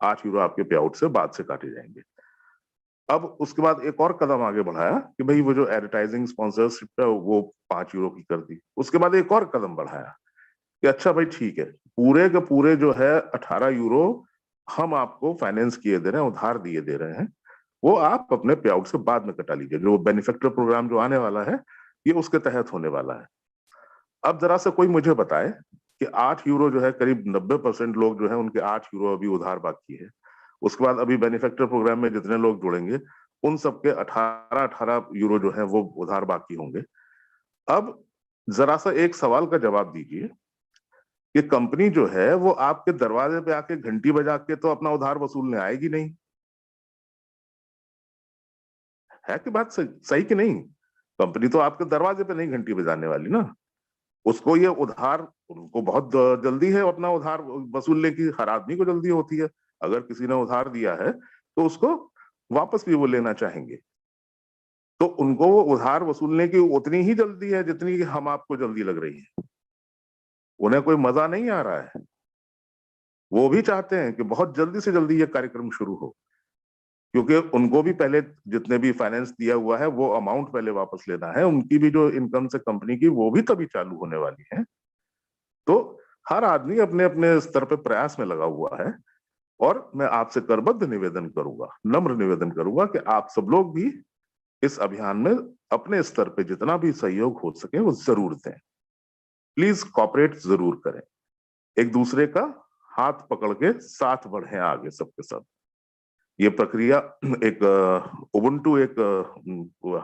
8 यूरो आपके पे आउट से बाद से काटे जाएंगे। अब उसके बाद एक और कदम आगे बढ़ाया कि भाई वो जो एडवर्टाइजिंग स्पॉन्सरशिप है वो 5 यूरो की कर दी। उसके बाद एक और कदम बढ़ाया कि अच्छा भाई ठीक है, पूरे के पूरे जो है 18 यूरो हम आपको फाइनेंस किए दे रहे हैं, उधार दिए दे रहे हैं, वो आप अपने पे आउट से बाद में कटा लीजिए। जो बेनिफिक्टर प्रोग्राम जो आने वाला है ये उसके तहत होने वाला है। अब जरा से कोई मुझे बताए कि 8 यूरो जो है, करीब 90% लोग जो है उनके 8 यूरो अभी उधार बाकी है। उसके बाद अभी बेनिफिक्टर प्रोग्राम में जितने लोग जुड़ेंगे उन सबके 18 यूरो जो है वो उधार बाकी होंगे। अब जरा सा एक सवाल का जवाब दीजिए कि कंपनी जो है वो आपके दरवाजे पे आके घंटी बजा के तो अपना उधार वसूलने आएगी नहीं। है कि बात सही कि नहीं? कंपनी तो आपके दरवाजे पे नहीं घंटी बजाने वाली ना। उसको ये उधार, उनको बहुत जल्दी है अपना उधार वसूलने की, हर आदमी को जल्दी होती है। अगर किसी ने उधार दिया है तो उसको वापस भी वो लेना चाहेंगे, तो उनको वो उधार वसूलने की उतनी ही जल्दी है जितनी कि हम आपको जल्दी लग रही है। उन्हें कोई मजा नहीं आ रहा है, वो भी चाहते हैं कि बहुत जल्दी से जल्दी ये कार्यक्रम शुरू हो, क्योंकि उनको भी पहले जितने भी फाइनेंस दिया हुआ है वो अमाउंट पहले वापस लेना है। उनकी भी जो इनकम से कंपनी की वो भी तभी चालू होने वाली है। तो हर आदमी अपने अपने स्तर पे प्रयास में लगा हुआ है, और मैं आपसे करबद्ध निवेदन करूंगा, नम्र निवेदन करूंगा कि आप सब लोग भी इस अभियान में अपने स्तर पे जितना भी सहयोग हो सके वो जरूर दें। प्लीज कॉपरेट जरूर करें, एक दूसरे का हाथ पकड़ के साथ बढ़े आगे सबके सब। ये प्रक्रिया एक उबुंटू, एक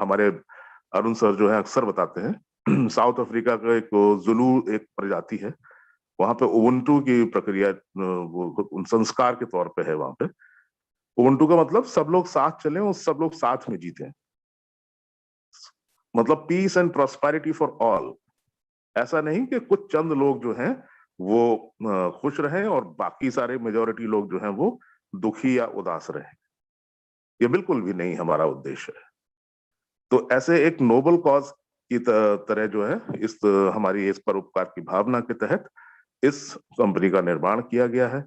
हमारे अरुण सर जो है अक्सर बताते हैं, साउथ अफ्रीका का एक जुलू एक प्रजाति है, वहां पे उबुंटू की प्रक्रिया संस्कार के तौर पे है। वहां पे उबुंटू का मतलब सब लोग साथ चलें और सब लोग साथ में जीतें, मतलब peace and prosperity for all. ऐसा नहीं कि कुछ चंद लोग जो हैं वो खुश रहें और बाकी सारे मेजॉरिटी लोग जो हैं वो दुखी या उदास रहें। ये बिल्कुल भी नहीं हमारा उद्देश्य है। तो ऐसे एक नोबल कॉज की तरह जो है इस हमारी इस परोपकार की भावना के तहत इस कंपनी का निर्माण किया गया है।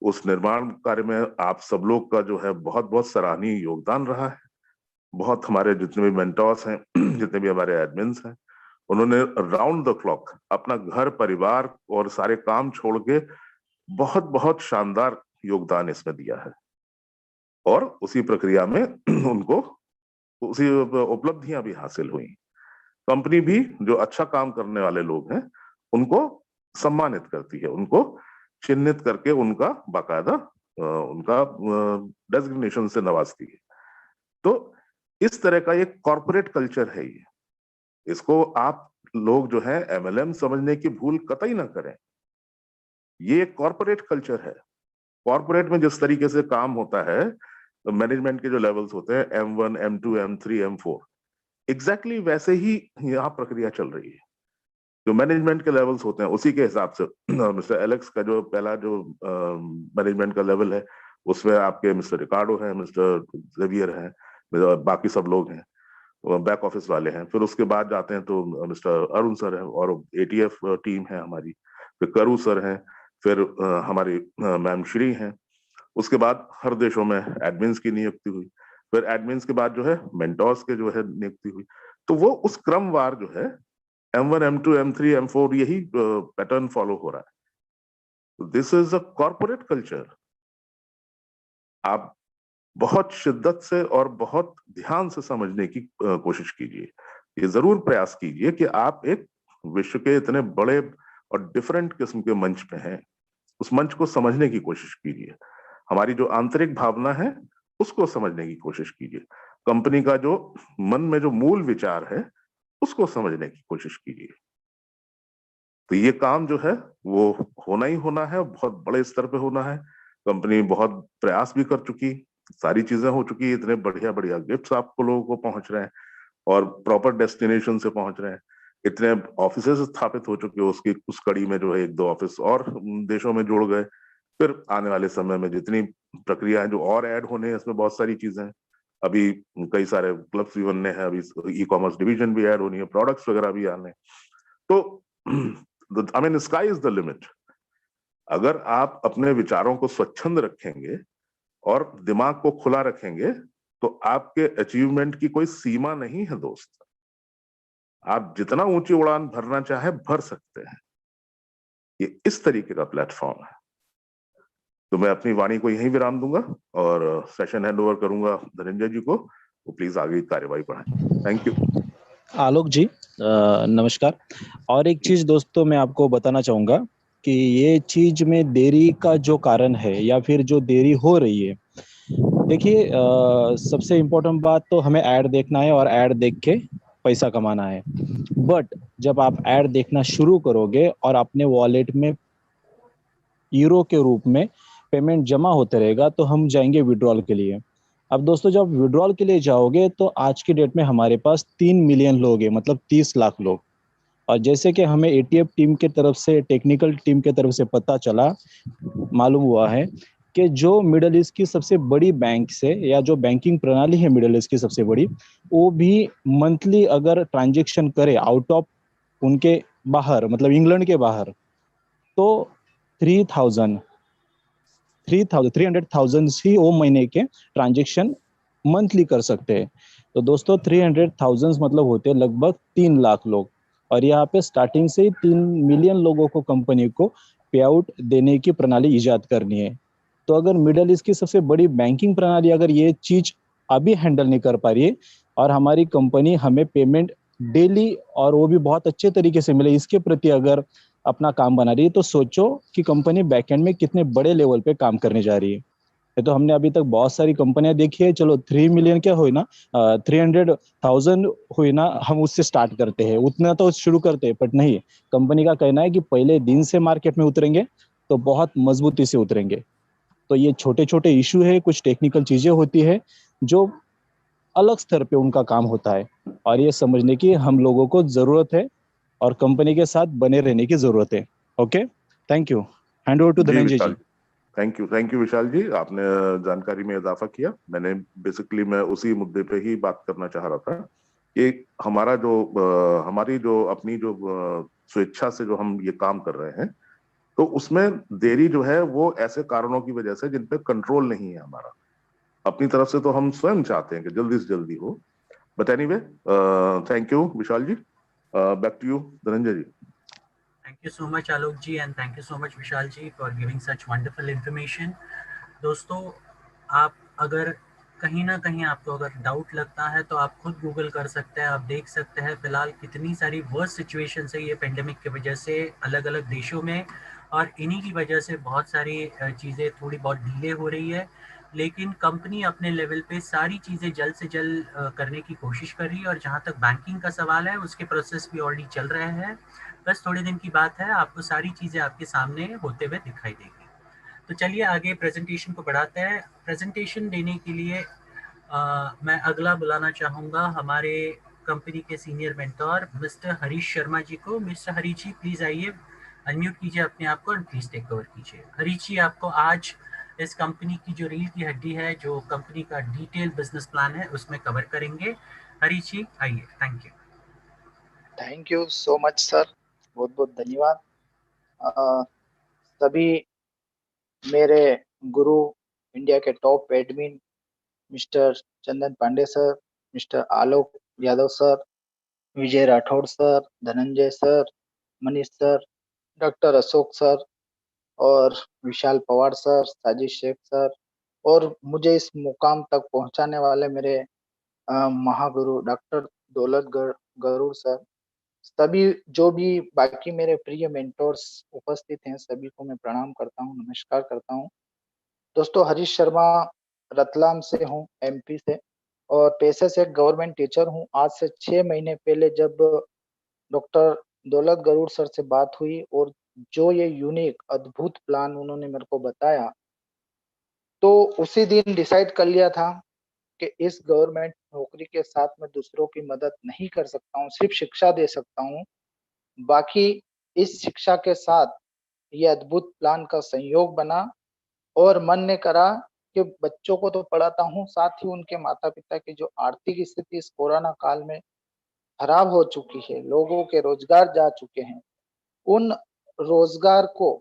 उस निर्माण कार्य में आप सब लोग का जो है बहुत बहुत सराहनीय योगदान रहा है। बहुत हमारे जितने भी मेंटर्स हैं, जितने भी हमारे एडमिन्स हैं, उन्होंने राउंड द क्लॉक अपना घर परिवार और सारे काम छोड़ के बहुत बहुत शानदार योगदान इसमें दिया है, और उसी प्रक्रिया में उनको उसी उपलब्धियां भी हासिल हुई। कंपनी भी जो अच्छा काम करने वाले लोग हैं उनको सम्मानित करती है, उनको चिन्हित करके उनका बाकायदा उनका डेजिग्नेशन से नवाजती है। तो इस तरह का एक कॉर्पोरेट कल्चर है ये। इसको आप लोग जो है एमएलएम समझने की भूल कतई ना करें। ये कॉर्पोरेट कल्चर है। कॉर्पोरेट में जिस तरीके से काम होता है, मैनेजमेंट के जो लेवल्स होते हैं M1, M2, M3, M4, exactly वैसे ही यहाँ प्रक्रिया चल रही है। जो मैनेजमेंट के लेवल्स होते हैं उसी के हिसाब से मिस्टर एलेक्स का जो पहला जो मैनेजमेंट का लेवल है उसमें आपके मिस्टर रिकार्डो हैं, मिस्टर जेवियर हैं, बाकी सब लोग हैं, बैक ऑफिस वाले हैं। फिर उसके बाद जाते हैं तो मिस्टर अरुण सर हैं और ATF टीम है हमारी, फिर करू सर हैं, फिर हमारी मैम श्री हैं। उसके बाद हर देशों में एडमिन्स की नियुक्ति हुई, फिर एडमिन्स के बाद जो है मेंटोर्स के जो है नियुक्ति हुई। तो वो उस क्रमवार जो है M1, M2, M3, M4 यही पैटर्न फॉलो हो रहा है। This is a corporate culture. आप बहुत शिद्दत से और बहुत ध्यान से समझने की कोशिश कीजिए। ये जरूर प्रयास कीजिए कि आप एक विश्व के इतने बड़े और डिफरेंट किस्म के मंच पे हैं, उस मंच को समझने की कोशिश कीजिए। हमारी जो आंतरिक भावना है उसको समझने की कोशिश कीजिए। कंपनी का जो मन में जो मूल विचार है उसको समझने की कोशिश कीजिए। तो ये काम जो है वो होना ही होना है, बहुत बड़े स्तर पे होना है। कंपनी बहुत प्रयास भी कर चुकी, सारी चीजें हो चुकी, इतने बढ़िया बढ़िया गिफ्ट्स आपको लोगों को पहुंच रहे हैं और प्रॉपर डेस्टिनेशन से पहुंच रहे हैं। इतने ऑफिसेज स्थापित हो चुके हैं, उसकी उस कड़ी में जो है 1-2 ऑफिस और देशों में जुड़ गए। फिर आने वाले समय में जितनी प्रक्रिया है जो और ऐड होने हैं, इसमें बहुत सारी चीजें हैं। अभी कई सारे क्लब्स भी बनने हैं, अभी ई-कॉमर्स डिवीजन भी ऐड होनी है, प्रोडक्ट्स वगैरह भी आने। तो I mean sky is the limit. अगर आप अपने विचारों को स्वच्छंद रखेंगे और दिमाग को खुला रखेंगे तो आपके अचीवमेंट की कोई सीमा नहीं है दोस्त। आप जितना ऊंची उड़ान भरना चाहे भर सकते हैं। ये इस तरीके का प्लेटफॉर्म है। तो मैं अपनी वाणी को यहीं विराम दूंगा और सेशन हैंड ओवर करूंगा धनंजय जी को। तो प्लीज आगे कार्यवाही बढ़ाएं। Thank you. आलोक जी नमस्कार। और एक चीज दोस्तों मैं आपको बताना चाहूंगा कि ये चीज में देरी का जो कारण है या फिर जो देरी हो रही है, देखिए सबसे इम्पोर्टेंट बात तो हमें ऐड देखना है और ऐड देख के पैसा कमाना है। बट जब आप ऐड देखना शुरू करोगे और अपने वॉलेट में यूरो के रूप में पेमेंट जमा होते रहेगा, तो हम जाएंगे विड्रॉल के लिए। अब दोस्तों जब विड्रॉल के लिए जाओगे तो आज की डेट में हमारे पास 3 मिलियन लोग हैं, मतलब 30 लाख लोग। और जैसे कि हमें एटीएफ टीम के तरफ से, टेक्निकल टीम के तरफ से पता चला, मालूम हुआ है कि जो मिडल ईस्ट की सबसे बड़ी बैंक से, या जो बैंकिंग प्रणाली है मिडल ईस्ट की सबसे बड़ी, वो भी मंथली अगर ट्रांजेक्शन करे आउट ऑफ उनके बाहर, मतलब इंग्लैंड के बाहर, तो 300,000 ही वो महीने के ट्रांजेक्शन मंथली कर सकते हैं। तो दोस्तों 300,000 मतलब होते हैं लगभग 3 लाख लोग। और यहाँ पे स्टार्टिंग से ही 3 मिलियन लोगों को, कंपनी को पे आउट देने की प्रणाली इजाद करनी है। तो अगर मिडल ईस्ट की सबसे बड़ी बैंकिंग प्रणाली अगर ये चीज अभी हैंडल नहीं कर पा रही है, और हमारी कंपनी हमें पेमेंट डेली और वो भी बहुत अच्छे तरीके से मिले, इसके प्रति अगर अपना काम बना रही है, तो सोचो कि कंपनी बैकएंड में कितने बड़े लेवल पे काम करने जा रही है। तो हमने अभी तक बहुत सारी कंपनियां देखी है, चलो 3 मिलियन क्या हुई ना, 300,000 हुई ना, हम उससे स्टार्ट करते हैं, उतना तो शुरू करते हैं। बट नहीं, कंपनी का कहना है कि पहले दिन से मार्केट में उतरेंगे तो बहुत मजबूती से उतरेंगे। तो ये छोटे छोटे इशू है, कुछ टेक्निकल चीजें होती है जो अलग स्तर पे उनका काम होता है, और ये समझने की हम लोगों को जरूरत है, और कंपनी के साथ बने रहने की जरूरत है। Okay, thank you. Hand over to जी धनंजय विशाल जी। जी, थैंक यू विशाल जी, आपने जानकारी में इजाफा किया। मैंने बेसिकली मैं उसी मुद्दे पे ही बात करना चाह रहा था कि हमारा जो हमारी जो अपनी जो स्वेच्छा से जो हम ये काम कर रहे हैं, तो उसमें देरी जो है वो ऐसे कारणों की वजह से जिन पे कंट्रोल नहीं है हमारा। अपनी तरफ से तो हम स्वयं चाहते हैं कि जल्दी से जल्दी हो, but anyway thank you Vishal ji. Back to you Dhananjay ji. Thank you so much Alok ji and thank you so much Vishal ji for giving such wonderful information. दोस्तों, आप अगर कहीं ना कहीं आपको अगर डाउट लगता है तो आप खुद गूगल कर सकते हैं। आप देख सकते हैं फिलहाल कितनी सारी वर्स्ट सिचुएशन है ये पेंडेमिक की वजह से अलग अलग देशों में, और इन्हीं की वजह से बहुत सारी चीज़ें थोड़ी बहुत डिले हो रही है। लेकिन कंपनी अपने लेवल पे सारी चीज़ें जल्द से जल्द करने की कोशिश कर रही है, और जहाँ तक बैंकिंग का सवाल है उसके प्रोसेस भी ऑलरेडी चल रहे हैं। बस थोड़े दिन की बात है, आपको सारी चीज़ें आपके सामने होते हुए दिखाई देगी। तो चलिए आगे प्रेजेंटेशन को बढ़ाते हैं। प्रेजेंटेशन देने के लिए मैं अगला बुलाना चाहूँगा हमारे कंपनी के senior mentor mister Harish Sharma ji को। मिस्टर हरीश जी प्लीज़ आइए, अनम्यूट कीजिए अपने आप को और प्लीज़ टेक ओवर कीजिए। हरीश जी, आपको आज इस कंपनी की जो रीढ़ की हड्डी है, जो कंपनी का डिटेल बिजनेस प्लान है, उसमें कवर करेंगे। हरीश जी आइए। Thank you. Thank you so much sir, बहुत बहुत धन्यवाद। अ, सभी मेरे गुरु, इंडिया के top admin mister Chandan Pandey sir, mister Alok Yadav sir, Vijay Rathore sir, Dhananjay sir, Manish sir, doctor Ashok sir और विशाल पवार सर, साजिद शेख सर, और मुझे इस मुकाम तक पहुंचाने वाले मेरे महागुरु डॉक्टर दौलत गरूर सर, सभी जो भी बाकी मेरे प्रिय मेंटोर्स उपस्थित हैं, सभी को मैं प्रणाम करता हूँ, नमस्कार करता हूँ। दोस्तों, हरीश शर्मा रतलाम से हूँ, एमपी से, और पेशे से गवर्नमेंट टीचर हूँ। आज से 6 महीने पहले जब डॉक्टर दौलत गरूर सर से बात हुई और जो ये यूनिक अद्भुत प्लान उन्होंने मेरे को बताया, तो उसी दिन डिसाइड कर लिया था कि इस गवर्नमेंट नौकरी के साथ मैं दूसरों की मदद नहीं कर सकता हूँ, सिर्फ शिक्षा दे सकता हूँ। बाकी इस शिक्षा के साथ ये अद्भुत प्लान का संयोग बना, और मन ने करा कि बच्चों को तो पढ़ाता हूँ, साथ ही उनके माता पिता की जो आर्थिक स्थिति इस कोरोना काल में खराब हो चुकी है, लोगों के रोजगार जा चुके हैं, उन रोजगार को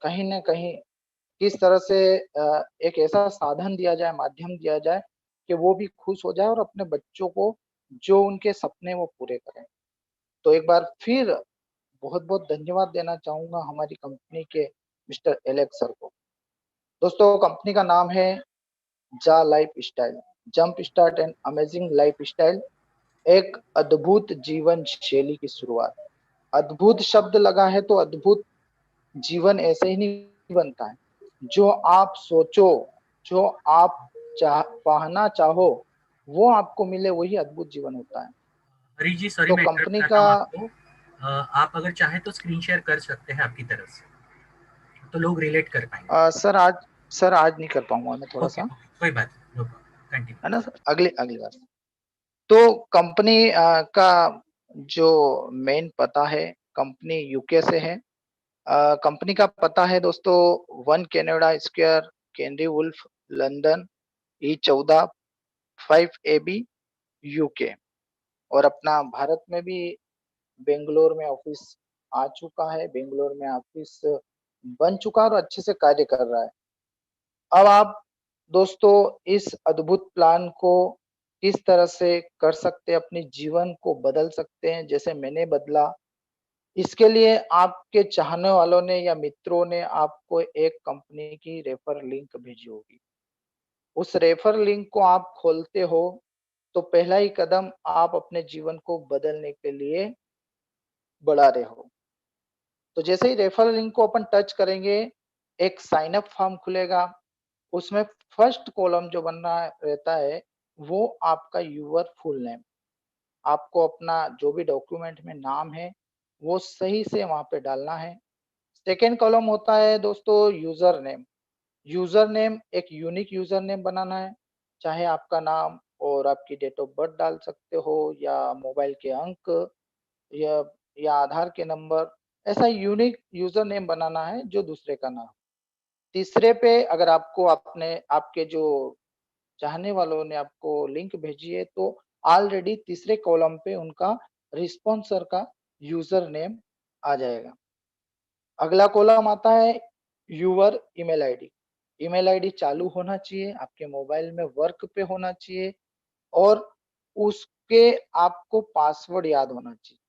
कहीं न कहीं किस तरह से एक ऐसा साधन दिया जाए, माध्यम दिया जाए कि वो भी खुश हो जाए और अपने बच्चों को जो उनके सपने वो पूरे करें। तो एक बार फिर बहुत-बहुत धन्यवाद देना चाहूँगा हमारी कंपनी के मिस्टर एलेक्स सर को। दोस्तों, कंपनी का नाम है जा lifestyle, jump start and amazing lifestyle, एक अद्भुत जीवन शैली की शुरुआत। अद्भुत शब्द लगा है तो अद्भुत जीवन ऐसे ही नहीं बनता है। जो आप सोचो, जो आप पाना चाहो, वो आपको मिले, वही अद्भुत जीवन होता है। हरीश जी सॉरी तो मैं इंटरप्ट कंपनी कर का रहा हूँ आपको। आप अगर चाहे तो स्क्रीन शेयर कर सकते हैं आपकी तरफ से, तो लोग रिलेट कर पाएंगे। सर आज नहीं कर पाऊंगा मैं, थोड़ा ओके सा, ओके, कोई बात नहीं, नो प्रॉब्लम, है कंटिन्यू। ना सर, अगली अगली बार। तो कंपनी का जो मेन पता है, कंपनी यूके से है। कंपनी का पता है दोस्तों 1 Canada Square, Canary Wharf, London, E14 5AB, UK. और अपना भारत में भी बेंगलोर में ऑफिस आ चुका है, बेंगलोर में ऑफिस बन चुका है और अच्छे से कार्य कर रहा है। अब आप दोस्तों इस अद्भुत प्लान को किस तरह से कर सकते हैं, अपने जीवन को बदल सकते हैं जैसे मैंने बदला, इसके लिए आपके चाहने वालों ने या मित्रों ने आपको एक कंपनी की रेफर लिंक भेजी होगी। उस रेफर लिंक को आप खोलते हो तो पहला ही कदम आप अपने जीवन को बदलने के लिए बढ़ा रहे हो। तो जैसे ही रेफर लिंक को अपन टच करेंगे, एक साइन अप फॉर्म खुलेगा। उसमें फर्स्ट कॉलम जो बनना रहता है वो आपका यूर फुल नेम, आपको अपना जो भी डॉक्यूमेंट में नाम है वो सही से वहां पे डालना है। सेकेंड कॉलम होता है दोस्तों यूजर नेम। यूजर नेम एक यूनिक यूजर नेम बनाना है, चाहे आपका नाम और आपकी डेट ऑफ बर्थ डाल सकते हो, या मोबाइल के अंक, या या आधार के नंबर, ऐसा यूनिक यूजर नेम बनाना है जो दूसरे का नाम। तीसरे पे अगर आपको आपने आपके जो चाहने वालों ने आपको लिंक भेजी है तो ऑलरेडी तीसरे कॉलम पे उनका रिस्पॉन्सर का यूजर नेम आ जाएगा। अगला कॉलम आता है your email ID. Email ID चालू होना चाहिए, आपके मोबाइल में वर्क पे होना चाहिए, और उसके आपको पासवर्ड याद होना चाहिए।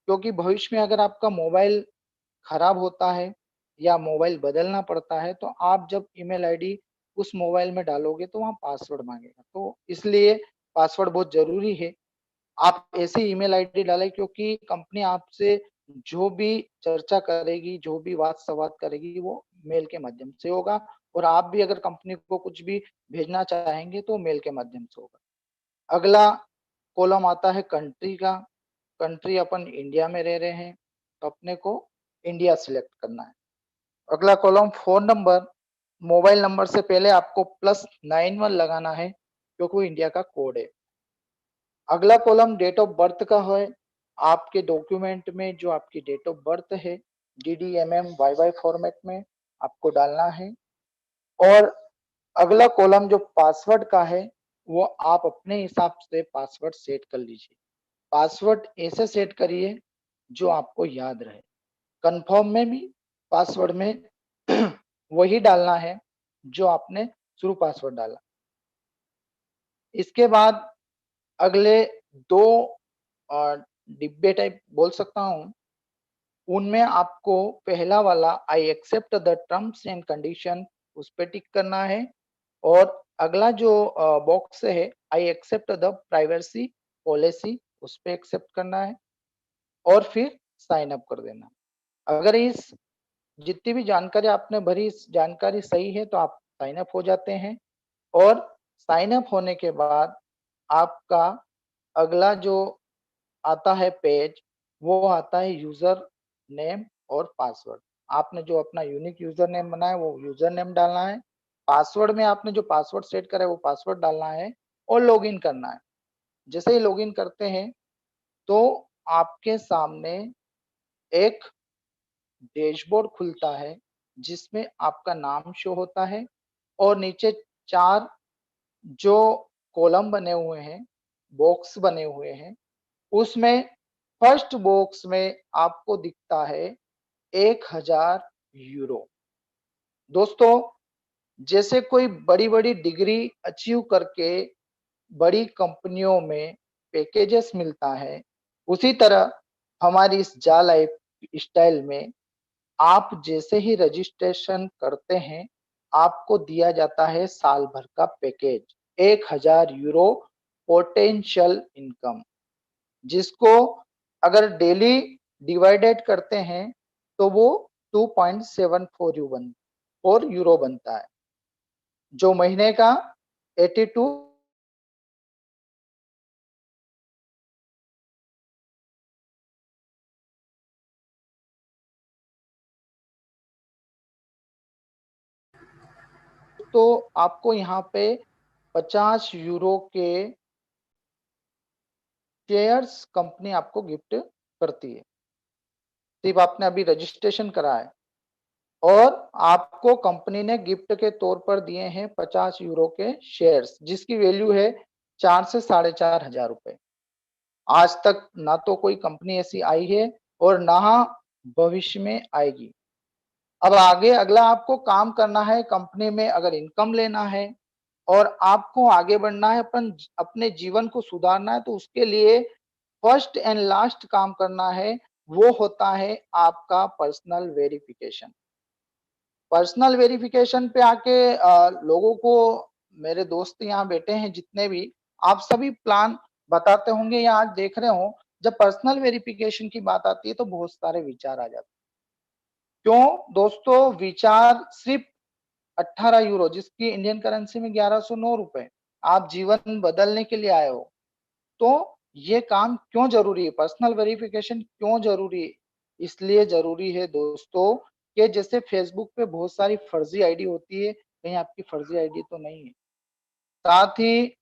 क्योंकि भविष्य में अगर आपका मोबाइल खराब होता है या मोबाइल बदलना पड़ता है तो आप जब ईमेल आईडी उस मोबाइल में डालोगे तो वहाँ पासवर्ड मांगेगा, तो इसलिए पासवर्ड बहुत जरूरी है। आप ऐसी ईमेल आईडी डालें क्योंकि कंपनी आपसे जो भी चर्चा करेगी, जो भी वाद संवाद करेगी वो मेल के माध्यम से होगा, और आप भी अगर कंपनी को कुछ भी भेजना चाहेंगे तो मेल के माध्यम से होगा। अगला कॉलम आता है कंट्री का। कंट्री अपन इंडिया में रह रहे हैं तो अपने को इंडिया सिलेक्ट करना है। अगला column phone number. Mobile number से पहले आपको +91 लगाना है क्योंकि वो इंडिया का कोड है। अगला कॉलम डेट ऑफ बर्थ का है। आपके डॉक्यूमेंट में जो आपकी डेट ऑफ बर्थ है DDMM YY फॉर्मेट में आपको डालना है। और अगला कॉलम जो पासवर्ड का है वो आप अपने हिसाब से पासवर्ड सेट कर लीजिए। पासवर्ड ऐसे सेट करिए जो आपको याद रहे। कंफर्म में भी पासवर्ड में वही डालना है जो आपने शुरू पासवर्ड डाला। इसके बाद अगले दो डिब्बे टाइप बोल सकता हूँ, उनमें आपको पहला वाला I accept the terms and condition उस पे टिक करना है, और अगला जो बॉक्स है I accept the privacy policy उस पे एक्सेप्ट करना है, और फिर साइन अप कर देना। अगर इस जितनी भी जानकारी आपने भरी इस जानकारी सही है तो आप साइन अप हो जाते हैं। और साइन अप होने के बाद आपका अगला जो आता है पेज वो आता है यूजर नेम और पासवर्ड। आपने जो अपना यूनिक यूजर नेम बनाया वो यूजर नेम डालना है, पासवर्ड में आपने जो पासवर्ड सेट करा है वो पासवर्ड डालना है, और लॉगिन करना है। जैसे ही लॉगिन करते हैं तो आपके सामने एक डैशबोर्ड खुलता है जिसमें आपका नाम शो होता है, और नीचे 4 जो कॉलम बने हुए हैं, बॉक्स बने हुए हैं, उसमें फर्स्ट बॉक्स में आपको दिखता है 1000 यूरो। दोस्तों जैसे कोई बड़ी-बड़ी डिग्री अचीव करके बड़ी कंपनियों में पैकेजेस मिलता है, उसी तरह हमारी इस जा लाइफ स्टाइल में आप जैसे ही रजिस्ट्रेशन करते हैं आपको दिया जाता है साल भर का पैकेज 1000 यूरो पोटेंशियल इनकम, जिसको अगर डेली डिवाइडेड करते हैं तो वो 2.74 यूरो बनता है, जो महीने का 82 दोस्तों आपको यहाँ पे 50 यूरो के शेयर्स कंपनी आपको गिफ्ट करती है। सिर्फ आपने अभी रजिस्ट्रेशन करा है और आपको कंपनी ने गिफ्ट के तौर पर दिए हैं 50 यूरो के शेयर्स, जिसकी वैल्यू है 4 से 4,500 रुपए। आज तक ना तो कोई कंपनी ऐसी आई है और ना भविष्य में आएगी। अब आगे अगला आपको काम करना है कंपनी में, अगर इनकम लेना है और आपको आगे बढ़ना है, अपने जीवन को सुधारना है, तो उसके लिए फर्स्ट एंड लास्ट काम करना है, वो होता है आपका पर्सनल वेरिफिकेशन। पर्सनल वेरिफिकेशन पे आके लोगों को, मेरे दोस्त यहाँ बैठे हैं जितने भी, आप सभी प्लान बताते होंगे या आज देख रहे हो, जब पर्सनल वेरिफिकेशन की बात आती है तो बहुत सारे विचार आ जाते हैं। क्यों दोस्तों? विचार सिर्फ 18 यूरो, जिसकी इंडियन करेंसी में 1109 रुपए, आप जीवन बदलने के लिए आए हो, तो ये काम क्यों जरूरी है? पर्सनल वेरिफिकेशन क्यों जरूरी है? इसलिए जरूरी है दोस्तों कि जैसे फेसबुक पे बहुत सारी फर्जी आईडी होती है, कहीं आपकी फर्जी आईडी तो नहीं है। साथ ही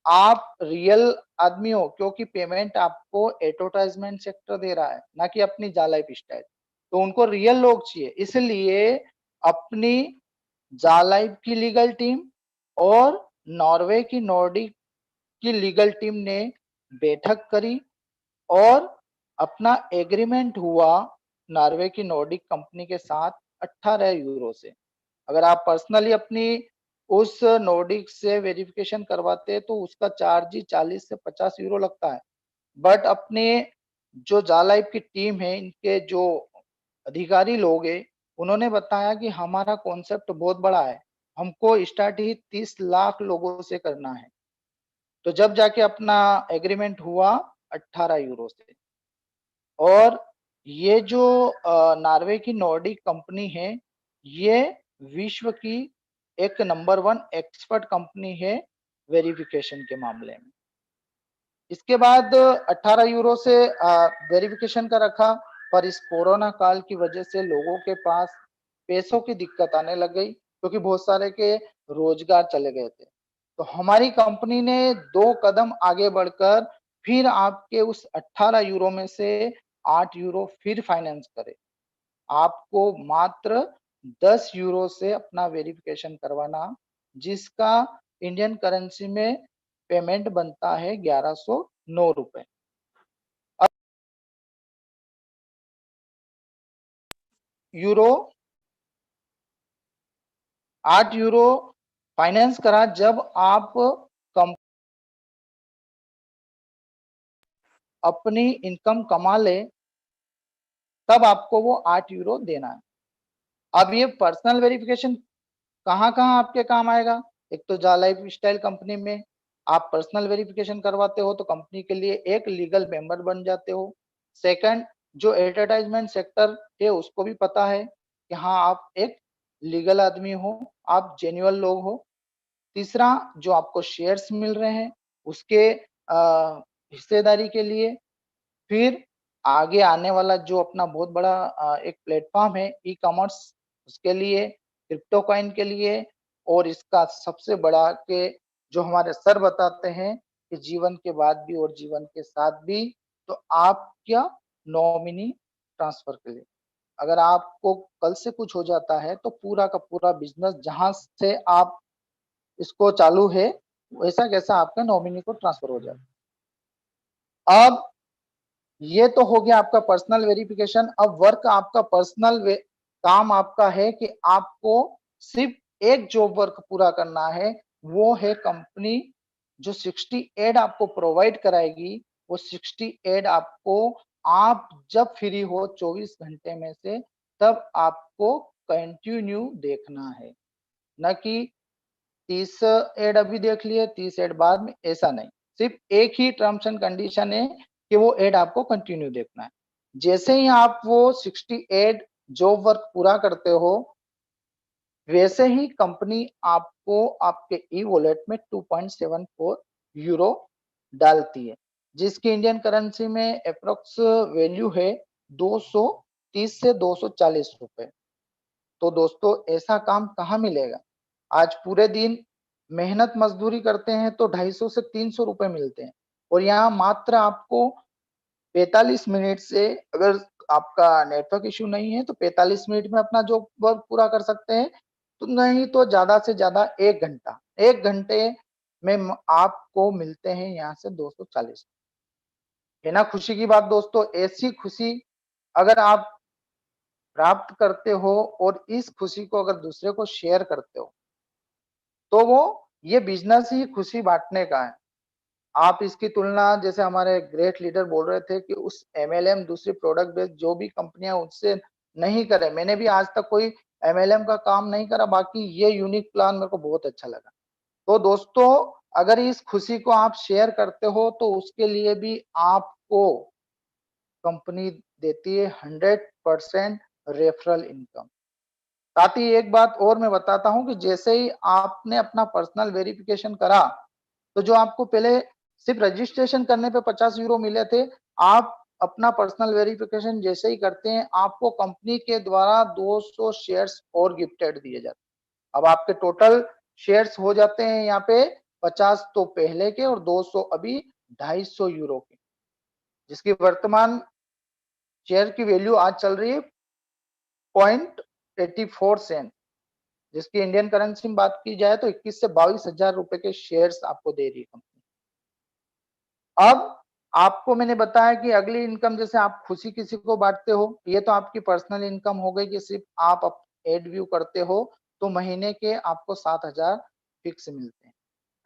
आप रियल आदमी हो, क्योंकि पेमेंट आपको एडवर्टाइजमेंट सेक्टर दे रहा है, ना कि अपनी जा लाइफ स्टाइल। तो उनको रियल लोग चाहिए, इसलिए अपनी जा लाइफ की लीगल टीम और नॉर्वे की नॉर्डिक की लीगल टीम ने बैठक करी और अपना एग्रीमेंट हुआ नॉर्वे की नॉर्डिक कंपनी के साथ 18 यूरो से। अगर आप पर्सनली अपनी उस नॉर्डिक से वेरिफिकेशन करवाते हैं तो उसका चार्ज ही 40 से 50 यूरो लगता है। बट अपने जो जा लाइफ की टीम है, इनके जो अधिकारी लोग हैं, उन्होंने बताया कि हमारा कॉन्सेप्ट बहुत बड़ा है, हमको स्टार्ट ही 30 लाख लोगों से करना है। तो जब जाके अपना एग्रीमेंट हुआ 18 यूरो से। और ये जो नॉर्वे की नॉर्डिक कंपनी है, ये विश्व की एक नंबर 1 एक्सपर्ट कंपनी है वेरिफिकेशन के मामले में। इसके बाद 18 यूरो से वेरिफिकेशन का रखा, पर इस कोरोना काल की वजह से लोगों के पास पैसों की दिक्कत आने लग गई, क्योंकि बहुत सारे के रोजगार चले गए थे। तो हमारी कंपनी ने 2 कदम आगे बढ़कर फिर आपके उस 18 यूरो में से 8 यूरो फिर फाइनेंस करे। आपको मात्र 10 यूरो से अपना वेरिफिकेशन करवाना, जिसका इंडियन करेंसी में पेमेंट बनता है 1109 रुपए। यूरो 8 यूरो फाइनेंस करा, जब आप अपनी इनकम कमा ले तब आपको वो 8 यूरो देना है। अब ये पर्सनल वेरिफिकेशन कहाँ कहाँ आपके काम आएगा? एक तो जा लाइफ स्टाइल कंपनी में आप पर्सनल वेरिफिकेशन करवाते हो तो कंपनी के लिए एक लीगल मेंबर बन जाते हो। सेकंड, जो एडवर्टाइजमेंट सेक्टर है उसको भी पता है कि हाँ आप एक लीगल आदमी हो, आप जेन्युइन लोग हो। तीसरा, जो आपको शेयर्स मिल रहे हैं उसके हिस्सेदारी के लिए। फिर आगे आने वाला जो अपना बहुत बड़ा एक प्लेटफॉर्म है ई कॉमर्स, उसके लिए, क्रिप्टो कॉइन के लिए, और इसका सबसे बड़ा के जो हमारे सर बताते हैं कि जीवन के बाद भी और जीवन के साथ भी, तो आप क्या नॉमिनी ट्रांसफर के लिए। अगर आपको कल से कुछ हो जाता है तो पूरा का पूरा बिजनेस जहां से आप इसको चालू है वैसा कैसा आपका नॉमिनी को ट्रांसफर हो जाए। अब ये तो हो गया आपका पर्सनल वेरिफिकेशन। अब वर्क आपका काम आपका है कि आपको सिर्फ एक जॉब वर्क पूरा करना है, वो है कंपनी जो 60 एड आपको प्रोवाइड कराएगी। वो 60 एड आपको आप जब फ्री हो 24 घंटे में से तब आपको कंटिन्यू देखना है, न कि 30 एड अभी देख लिए 30 एड बाद में, ऐसा नहीं। सिर्फ एक ही टर्म्स एंड कंडीशन है कि वो एड आपको कंटिन्यू देखना है। जैसे ही आप वो 60 एड जॉब वर्क पूरा करते हो, वैसे ही कंपनी आपको आपके ई वॉलेट में 2.74 यूरो डालती है, जिसकी इंडियन करेंसी में अप्रोक्स वैल्यू है 230 से 240 रुपए। तो दोस्तों ऐसा काम कहाँ मिलेगा? आज पूरे दिन मेहनत मजदूरी करते हैं तो 250 से 300 रुपए मिलते हैं, और यहाँ मात्र आपको 45 मिनट से, अगर आपका नेटवर्क इश्यू नहीं है तो 45 मिनट में अपना जो वर्क पूरा कर सकते हैं, तो नहीं तो ज्यादा से ज्यादा 1 घंटा, 1 घंटे में आपको मिलते हैं यहाँ से 240। है ना खुशी की बात दोस्तों? ऐसी खुशी अगर आप प्राप्त करते हो और इस खुशी को अगर दूसरे को शेयर करते हो, तो वो ये बिजनेस ही खुशी बांटने का है। आप इसकी तुलना, जैसे हमारे ग्रेट लीडर बोल रहे थे कि उस एमएलएम दूसरी प्रोडक्ट बेस्ड जो भी कंपनियां उससे नहीं करे, मैंने भी आज तक कोई एमएलएम का काम नहीं करा, बाकी ये यूनिक प्लान मेरे को बहुत अच्छा लगा। तो दोस्तों अगर इस खुशी को आप शेयर करते हो तो उसके लिए भी आपको कंपनी देती है 100% रेफरल इनकम। साथ ही एक बात और मैं बताता हूं कि जैसे ही आपने अपना पर्सनल वेरिफिकेशन करा, तो जो आपको पहले सिर्फ रजिस्ट्रेशन करने पे 50 यूरो मिले थे, आप अपना पर्सनल वेरिफिकेशन जैसे ही करते हैं, आपको कंपनी के द्वारा 200 शेयर्स और गिफ्टेड दिए जाते हैं। अब आपके टोटल शेयर्स हो जाते हैं यहाँ पे 50 तो पहले के और 200 अभी 250 यूरो के, जिसकी वर्तमान शेयर की वैल्यू आज चल रही है 0.84 सेंट, जिसकी इंडियन करेंसी में बात की जाए तो 21 से 22 हजार रुपए के शेयर्स आपको दे रही है कंपनी। अब आपको मैंने बताया कि अगली इनकम, जैसे आप खुशी किसी को बांटते हो, ये तो आपकी पर्सनल इनकम हो गई कि सिर्फ आप एड व्यू करते हो तो महीने के आपको 7,000 फिक्स मिलते हैं।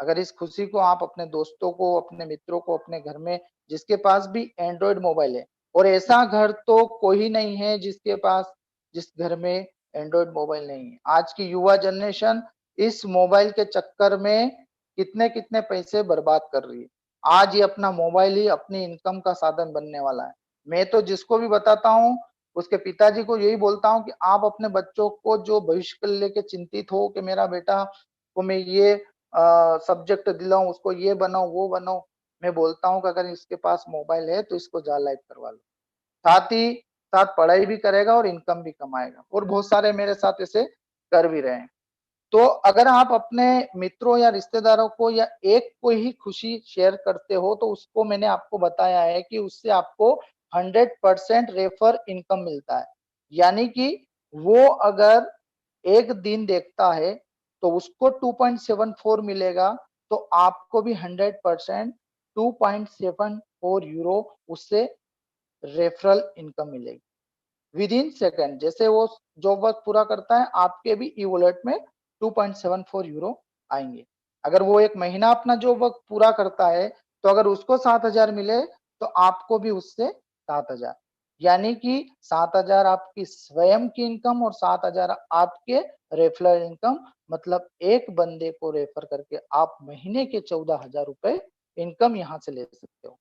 अगर इस खुशी को आप अपने दोस्तों को, अपने मित्रों को, अपने घर में जिसके पास भी एंड्रॉयड मोबाइल है, और ऐसा घर तो कोई नहीं है जिसके पास, जिस घर में एंड्रॉयड मोबाइल नहीं है। आज की युवा जनरेशन इस मोबाइल के चक्कर में कितने कितने पैसे बर्बाद कर रही है। आज ये अपना मोबाइल ही अपनी इनकम का साधन बनने वाला है। मैं तो जिसको भी बताता हूँ उसके पिताजी को यही बोलता हूँ कि आप अपने बच्चों को जो भविष्य को लेके चिंतित हो कि मेरा बेटा को मैं ये सब्जेक्ट दिलाऊं, उसको ये बनाऊं वो बनाऊं, मैं बोलता हूँ कि अगर इसके पास मोबाइल है तो इसको जा लाइव करवा लो, साथ ही साथ पढ़ाई भी करेगा और इनकम भी कमाएगा। और बहुत सारे मेरे साथ ऐसे कर भी रहे हैं। तो अगर आप अपने मित्रों या रिश्तेदारों को या एक को ही खुशी शेयर करते हो, तो उसको मैंने आपको बताया है कि उससे आपको 100% रेफर इनकम मिलता है। यानी कि वो अगर एक दिन देखता है तो उसको 2.74 मिलेगा, तो आपको भी 100% 2.74 यूरो उससे रेफरल इनकम मिलेगी विद इन सेकेंड। जैसे वो जॉब वर्क पूरा करता है, आपके भी ई वॉलेट में 2.74 यूरो आएंगे। अगर वो एक महीना अपना जॉब वर्क पूरा करता है, तो अगर उसको 7,000 मिले तो आपको भी उससे 7,000, यानी कि 7,000 आपकी स्वयं की इनकम और 7,000 आपके रेफरल इनकम। मतलब एक बंदे को रेफर करके आप महीने के 14,000 रुपए इनकम यहाँ से ले सकते हो।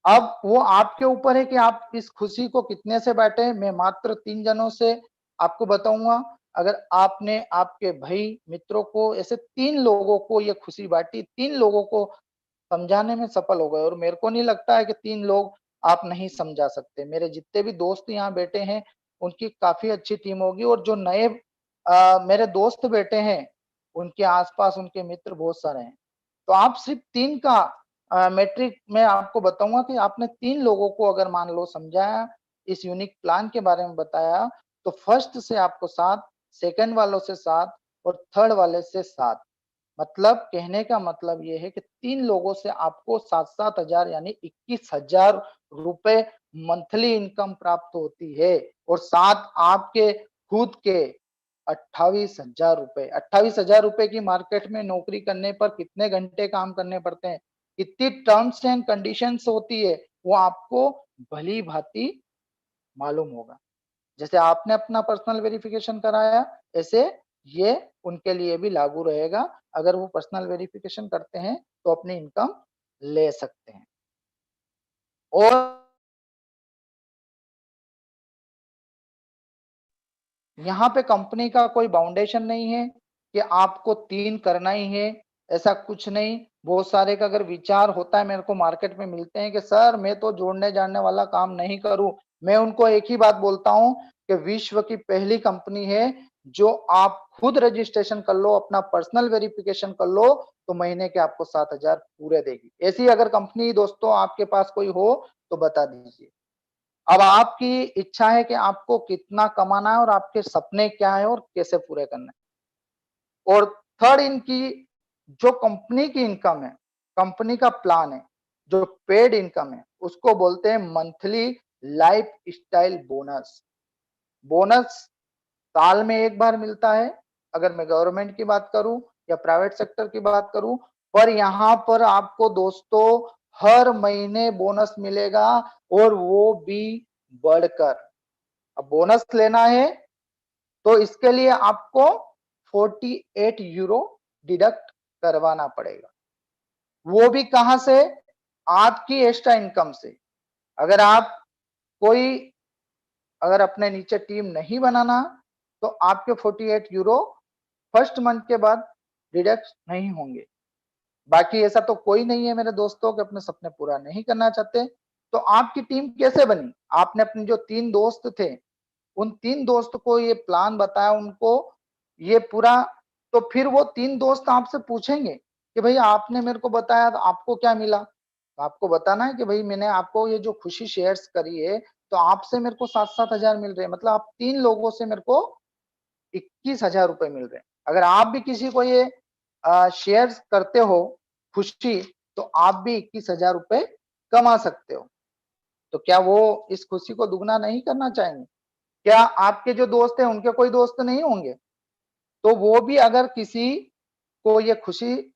अब वो आपके ऊपर है कि आप इस खुशी को कितने से बांटे। मैं मात्र 3 जनों से आपको बताऊंगा। अगर आपने आपके भाई मित्रों को, ऐसे 3 लोगों को ये खुशी बांटी, 3 लोगों को समझाने में सफल हो गए, और मेरे को नहीं लगता है कि 3 लोग आप नहीं समझा सकते। मेरे जितने भी दोस्त यहाँ बैठे हैं उनकी काफी अच्छी टीम होगी, और जो नए मेरे दोस्त बैठे हैं उनके आसपास उनके मित्र बहुत सारे हैं। तो आप सिर्फ 3 का मैट्रिक मैं आपको बताऊंगा कि आपने 3 लोगों को अगर मान लो समझाया, इस यूनिक प्लान के बारे में बताया, तो फर्स्ट से आपको 7, सेकंड वालों से 7 और थर्ड वाले से 7। मतलब कहने का मतलब ये है कि 3 लोगों से आपको 7-7 हजार यानी 21,000 रुपए मंथली इनकम प्राप्त होती है, और 7 आपके खुद के 28,000 रुपए। 28,000 रुपए की मार्केट में नौकरी करने पर कितने घंटे काम करने पड़ते हैं, कितनी टर्म्स एंड कंडीशंस होती है, वो आपको भली भांति मालूम होगा। जैसे आपने अपना पर्सनल वेरिफिकेशन कराया, ऐसे ये उनके लिए भी लागू रहेगा। अगर वो पर्सनल वेरिफिकेशन करते हैं तो अपनी इनकम ले सकते हैं। और यहाँ पे कंपनी का कोई बाउंडेशन नहीं है कि आपको 3 करना ही है, ऐसा कुछ नहीं। बहुत सारे का अगर विचार होता है, मेरे को मार्केट में मिलते हैं कि सर मैं तो जोड़ने जाने वाला काम नहीं करूं। मैं उनको एक ही बात बोलता हूं कि विश्व की पहली कंपनी है जो आप खुद रजिस्ट्रेशन कर लो, अपना पर्सनल वेरिफिकेशन कर लो, तो महीने के आपको 7,000 पूरे देगी। ऐसी अगर कंपनी दोस्तों आपके पास कोई हो तो बता दीजिए। अब आपकी इच्छा है कि आपको कितना कमाना है और आपके सपने क्या है और कैसे पूरे करना है। और थर्ड, इनकी जो कंपनी की इनकम है, कंपनी का प्लान है, जो पेड इनकम है, उसको बोलते हैं monthly life style bonus. Bonus साल में एक बार मिलता है, अगर मैं गवर्नमेंट की बात करूं या प्राइवेट सेक्टर की बात करूं, पर यहाँ पर आपको दोस्तों हर महीने बोनस मिलेगा, और वो भी बढ़कर। अब बोनस लेना है तो इसके लिए आपको 48 यूरो डिडक्ट करवाना पड़ेगा। वो भी कहां से? आपकी एक्स्ट्रा इनकम से। अगर आप कोई अगर अपने नीचे टीम नहीं बनाना तो आपके 48 यूरो फर्स्ट मंथ के बाद डिडक्ट नहीं होंगे। बाकी ऐसा तो कोई नहीं है मेरे दोस्तों कि अपने सपने पूरा नहीं करना चाहते। तो आपकी टीम कैसे बनी? आपने अपने जो 3 दोस्त थे, उन 3 दोस्त को ये प्लान बताया, उनको ये पूरा, तो फिर वो 3 दोस्त आपसे पूछेंगे कि भाई आपने मेरे को बताया तो आपको क्या मिला? तो आपको बताना है कि भाई मैंने आपको ये जो खुशी शेयर्स करी है, तो आपसे मेरे को 7-7 हजार मिल रहे हैं, मतलब आप 3 लोगों से मेरे को 21,000 रुपए मिल रहे हैं। अगर आप भी किसी को ये शेयर्स करते हो खुशी, तो आप भी 21,000 रुपए कमा सकते हो। तो क्या वो इस खुशी को दुगना नहीं करना चाहेंगे? क्या आपके जो दोस्त हैं उनके कोई दोस्त नहीं होंगे? तो वो भी अगर किसी को ये खुशी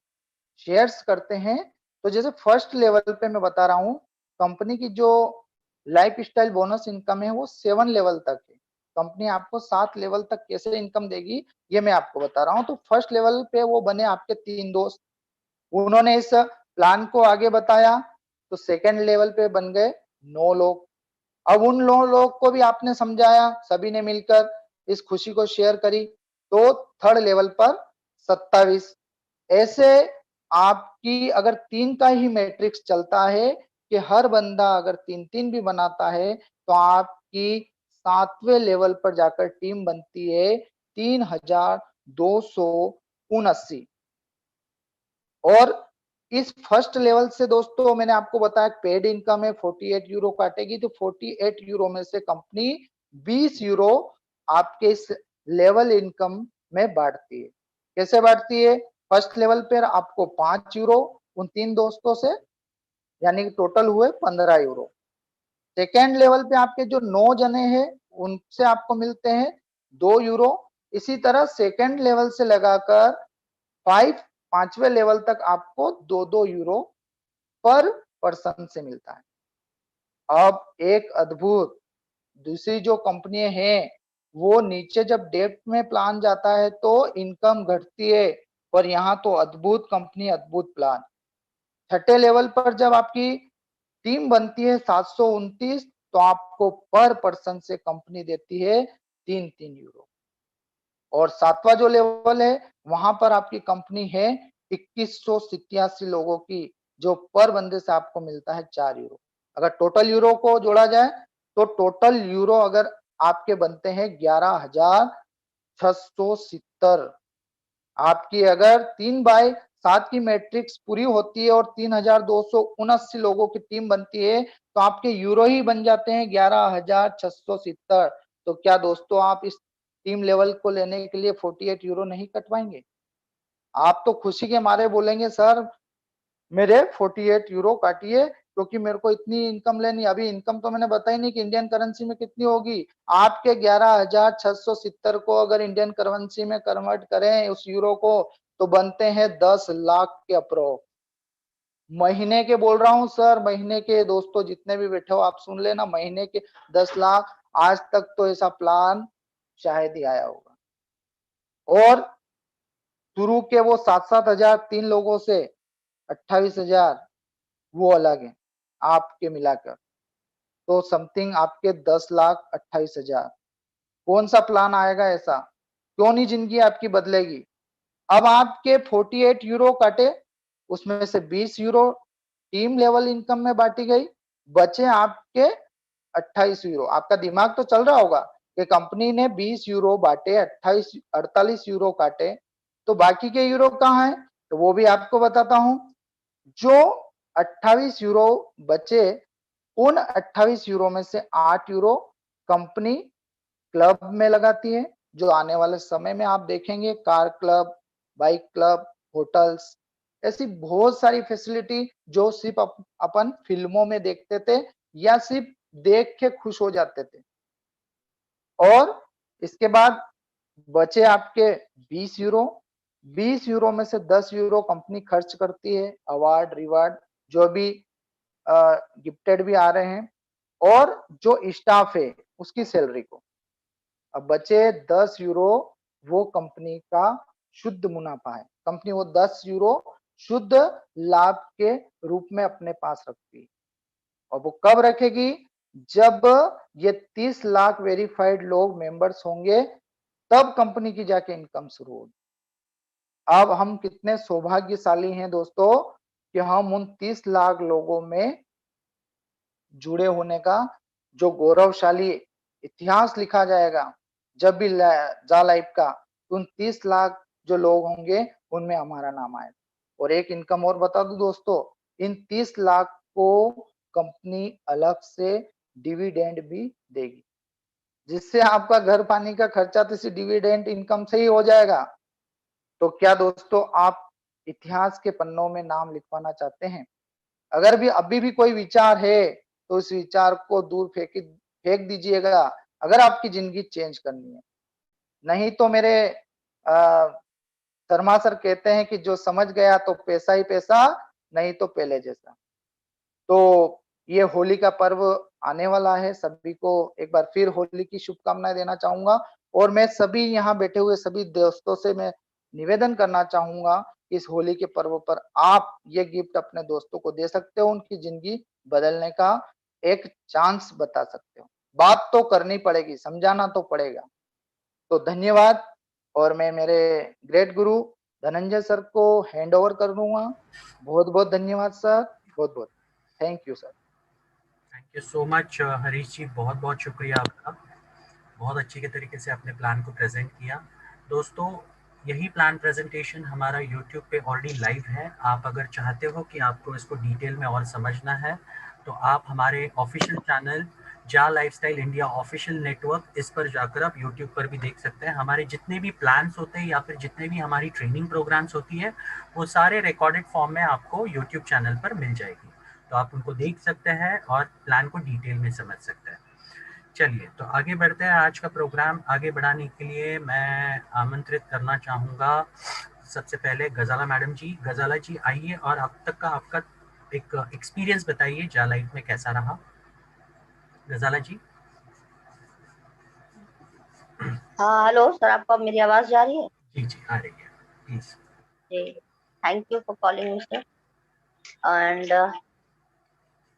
शेयर्स करते हैं, तो जैसे फर्स्ट लेवल पे मैं बता रहा हूं, कंपनी की जो लाइफ स्टाइल बोनस इनकम है वो 7 लेवल तक है। कंपनी आपको 7 लेवल तक कैसे इनकम देगी ये मैं आपको बता रहा हूं। तो फर्स्ट लेवल पे वो बने आपके 3 दोस्त, उन्होंने इस प्लान को आगे बताया, तो सेकेंड लेवल पे बन गए 9 लोग। अब उन 9 लोग को भी आपने समझाया, सभी ने मिलकर इस खुशी को शेयर करी, तो थर्ड लेवल पर 27। ऐसे आपकी अगर 3 का ही मैट्रिक्स चलता है कि हर बंदा अगर 3-3 भी बनाता है, तो आपकी 7वें लेवल पर जाकर टीम बनती है 3,279। और इस फर्स्ट लेवल से दोस्तों मैंने आपको बताया पेड इनकम है 48 यूरो काटेगी, तो 48 यूरो में से कंपनी 20 यूरो आपके इस लेवल इनकम में बांटती है। कैसे बांटती है? फर्स्ट लेवल पर आपको 5 यूरो उन 3 दोस्तों से, यानी कि टोटल हुए 15 यूरो। सेकेंड लेवल पे आपके जो 9 जने हैं उनसे आपको मिलते हैं 2 यूरो। इसी तरह सेकेंड लेवल से लगाकर 5वें लेवल तक आपको 2-2 यूरो पर पर्सन से मिलता है। अब एक अद्भुत दूसरी जो कंपनी है, वो नीचे जब डेप्थ में प्लान जाता है तो इनकम घटती है, पर यहाँ तो अद्भुत कंपनी, अद्भुत प्लान। छठे लेवल पर जब आपकी टीम बनती है 729, तो आपको पर पर्सन से कंपनी देती है 3-3 यूरो। और 7वां जो लेवल है वहां पर आपकी कंपनी है 2187 लोगों की, जो पर बंदे से आपको मिलता है 4 यूरो। अगर टोटल यूरो को जोड़ा जाए तो टोटल यूरो अगर आपके बनते हैं 11,670। आपकी अगर 3/7 की मैट्रिक्स पूरी होती है और 3,279 लोगों की टीम बनती है, तो आपके यूरो ही बन जाते हैं 11,670। तो क्या दोस्तों आप इस टीम लेवल को लेने के लिए 48 यूरो नहीं कटवाएंगे? आप तो खुशी के मारे बोलेंगे सर मेरे 48 यूरो काटिए, क्योंकि मेरे को इतनी इनकम लेनी। अभी इनकम तो मैंने बताई नहीं कि इंडियन करेंसी में कितनी होगी। आपके 11,670 को अगर इंडियन करेंसी में कन्वर्ट करें उस यूरो को, तो बनते हैं 10 लाख के अप्रोक्स। महीने के बोल रहा हूं सर, महीने के। दोस्तों जितने भी बैठे हो आप सुन लेना, महीने के 10 लाख। आज तक तो ऐसा प्लान शायद ही आया होगा। और शुरू के वो 7-7 हजार 3 लोगों से 28,000 वो अलग है आपके मिलाकर, तो समथिंग आपके 10,28,000। कौन सा प्लान आएगा ऐसा? क्यों नहीं जिंदगी आपकी बदलेगी? अब आपके 48 यूरो काटे, उसमें से 20 यूरो टीम लेवल इनकम में बांटी गई, बचे आपके 28 यूरो। आपका दिमाग तो चल रहा होगा, कि कंपनी ने 20 यूरो बांटे, 48 यूरो काटे, तो बाकी के यूरो कहाँ है, तो वो भी आपको बताता हूं। जो 28 यूरो बचे, उन 28 यूरो में से 8 यूरो कंपनी क्लब में लगाती है, जो आने वाले समय में आप देखेंगे car club, bike club, hotels, ऐसी बहुत सारी फैसिलिटी जो सिर्फ अपन फिल्मों में देखते थे या सिर्फ देख के खुश हो जाते थे। और इसके बाद बचे आपके 20 यूरो। 20 यूरो में से 10 यूरो कंपनी खर्च करती है, अवार्ड रिवार्ड जो भी गिफ्टेड भी आ रहे हैं, और जो स्टाफ है उसकी सैलरी को। अब बचे 10 यूरो, वो कंपनी का शुद्ध मुनाफा है। कंपनी वो 10 यूरो शुद्ध लाभ के रूप में अपने पास रखती है। और वो कब रखेगी, जब ये 30 लाख वेरीफाइड लोग मेंबर्स होंगे, तब कंपनी की जाके इनकम शुरू होगी। अब हम कितने सौभाग्यशाली हैं दोस्तों कि हम उन 30 लाख लोगों में जुड़े होने का जो गौरवशाली इतिहास लिखा जाएगा जब भी जा लाइफ का, उन 30 लाख जो लोग होंगे उनमें हमारा नाम आएगा। और एक इनकम और बता दूं दोस्तों, इन 30 लाख को कंपनी अलग से डिविडेंड भी देगी, जिससे आपका घर पानी का खर्चा तो इसी डिविडेंड इनकम से ही हो जाएगा। तो क्या दोस्तों आप इतिहास के पन्नों में नाम लिखवाना चाहते हैं? अगर भी अभी भी कोई विचार है तो इस विचार को दूर फेंक दीजिएगा, अगर आपकी जिंदगी चेंज करनी है। नहीं तो मेरे शर्मा सर कहते हैं कि जो समझ गया तो पैसा ही पैसा, नहीं तो पहले जैसा। तो ये होली का पर्व आने वाला है, सभी को एक बार फिर होली की शुभकामनाएं देना चाहूंगा। और मैं सभी यहाँ बैठे हुए सभी दोस्तों से मैं निवेदन करना चाहूंगा, इस होली के पर्व पर आप ये गिफ्ट अपने दोस्तों को दे सकते हो, उनकी जिंदगी बदलने का एक चांस बता सकते हो। बात तो करनी पड़ेगी, समझाना तो पड़ेगा। तो धन्यवाद। और मैं मेरे ग्रेट गुरु धनंजय सर को हैंड ओवर कर दूंगा। बहुत बहुत धन्यवाद सर, बहुत बहुत thank you sir. Thank you so much Harish ji, बहुत बहुत शुक्रिया आपका। बहुत अच्छी के तरीके से आपने प्लान को प्रेजेंट किया। दोस्तों, यही प्लान प्रेजेंटेशन हमारा यूट्यूब पे ऑलरेडी लाइव है। आप अगर चाहते हो कि आपको इसको डिटेल में और समझना है, तो आप हमारे ऑफिशियल चैनल जा लाइफस्टाइल इंडिया ऑफिशियल नेटवर्क, इस पर जाकर आप यूट्यूब पर भी देख सकते हैं। हमारे जितने भी प्लान्स होते हैं या फिर जितने भी हमारी ट्रेनिंग प्रोग्राम्स होती है, वो सारे रिकॉर्डेड फॉर्म में आपको यूट्यूब चैनल पर मिल जाएगी, तो आप उनको देख सकते हैं और प्लान को डिटेल में समझ सकते हैं। चलिए, तो आगे बढ़ते हैं। आज का प्रोग्राम आगे बढ़ाने के लिए मैं आमंत्रित करना चाहूँगा सबसे पहले गजाला मैडम जी। गजाला जी आइए और अब तक का आपका एक एक्सपीरियंस बताइए, जा लाइफ में कैसा रहा। गजाला जी। हाँ हेलो सर, आपको मेरी आवाज जा रही है? जी जी आ रही है, प्लीज। जी, thank you for calling me sir. And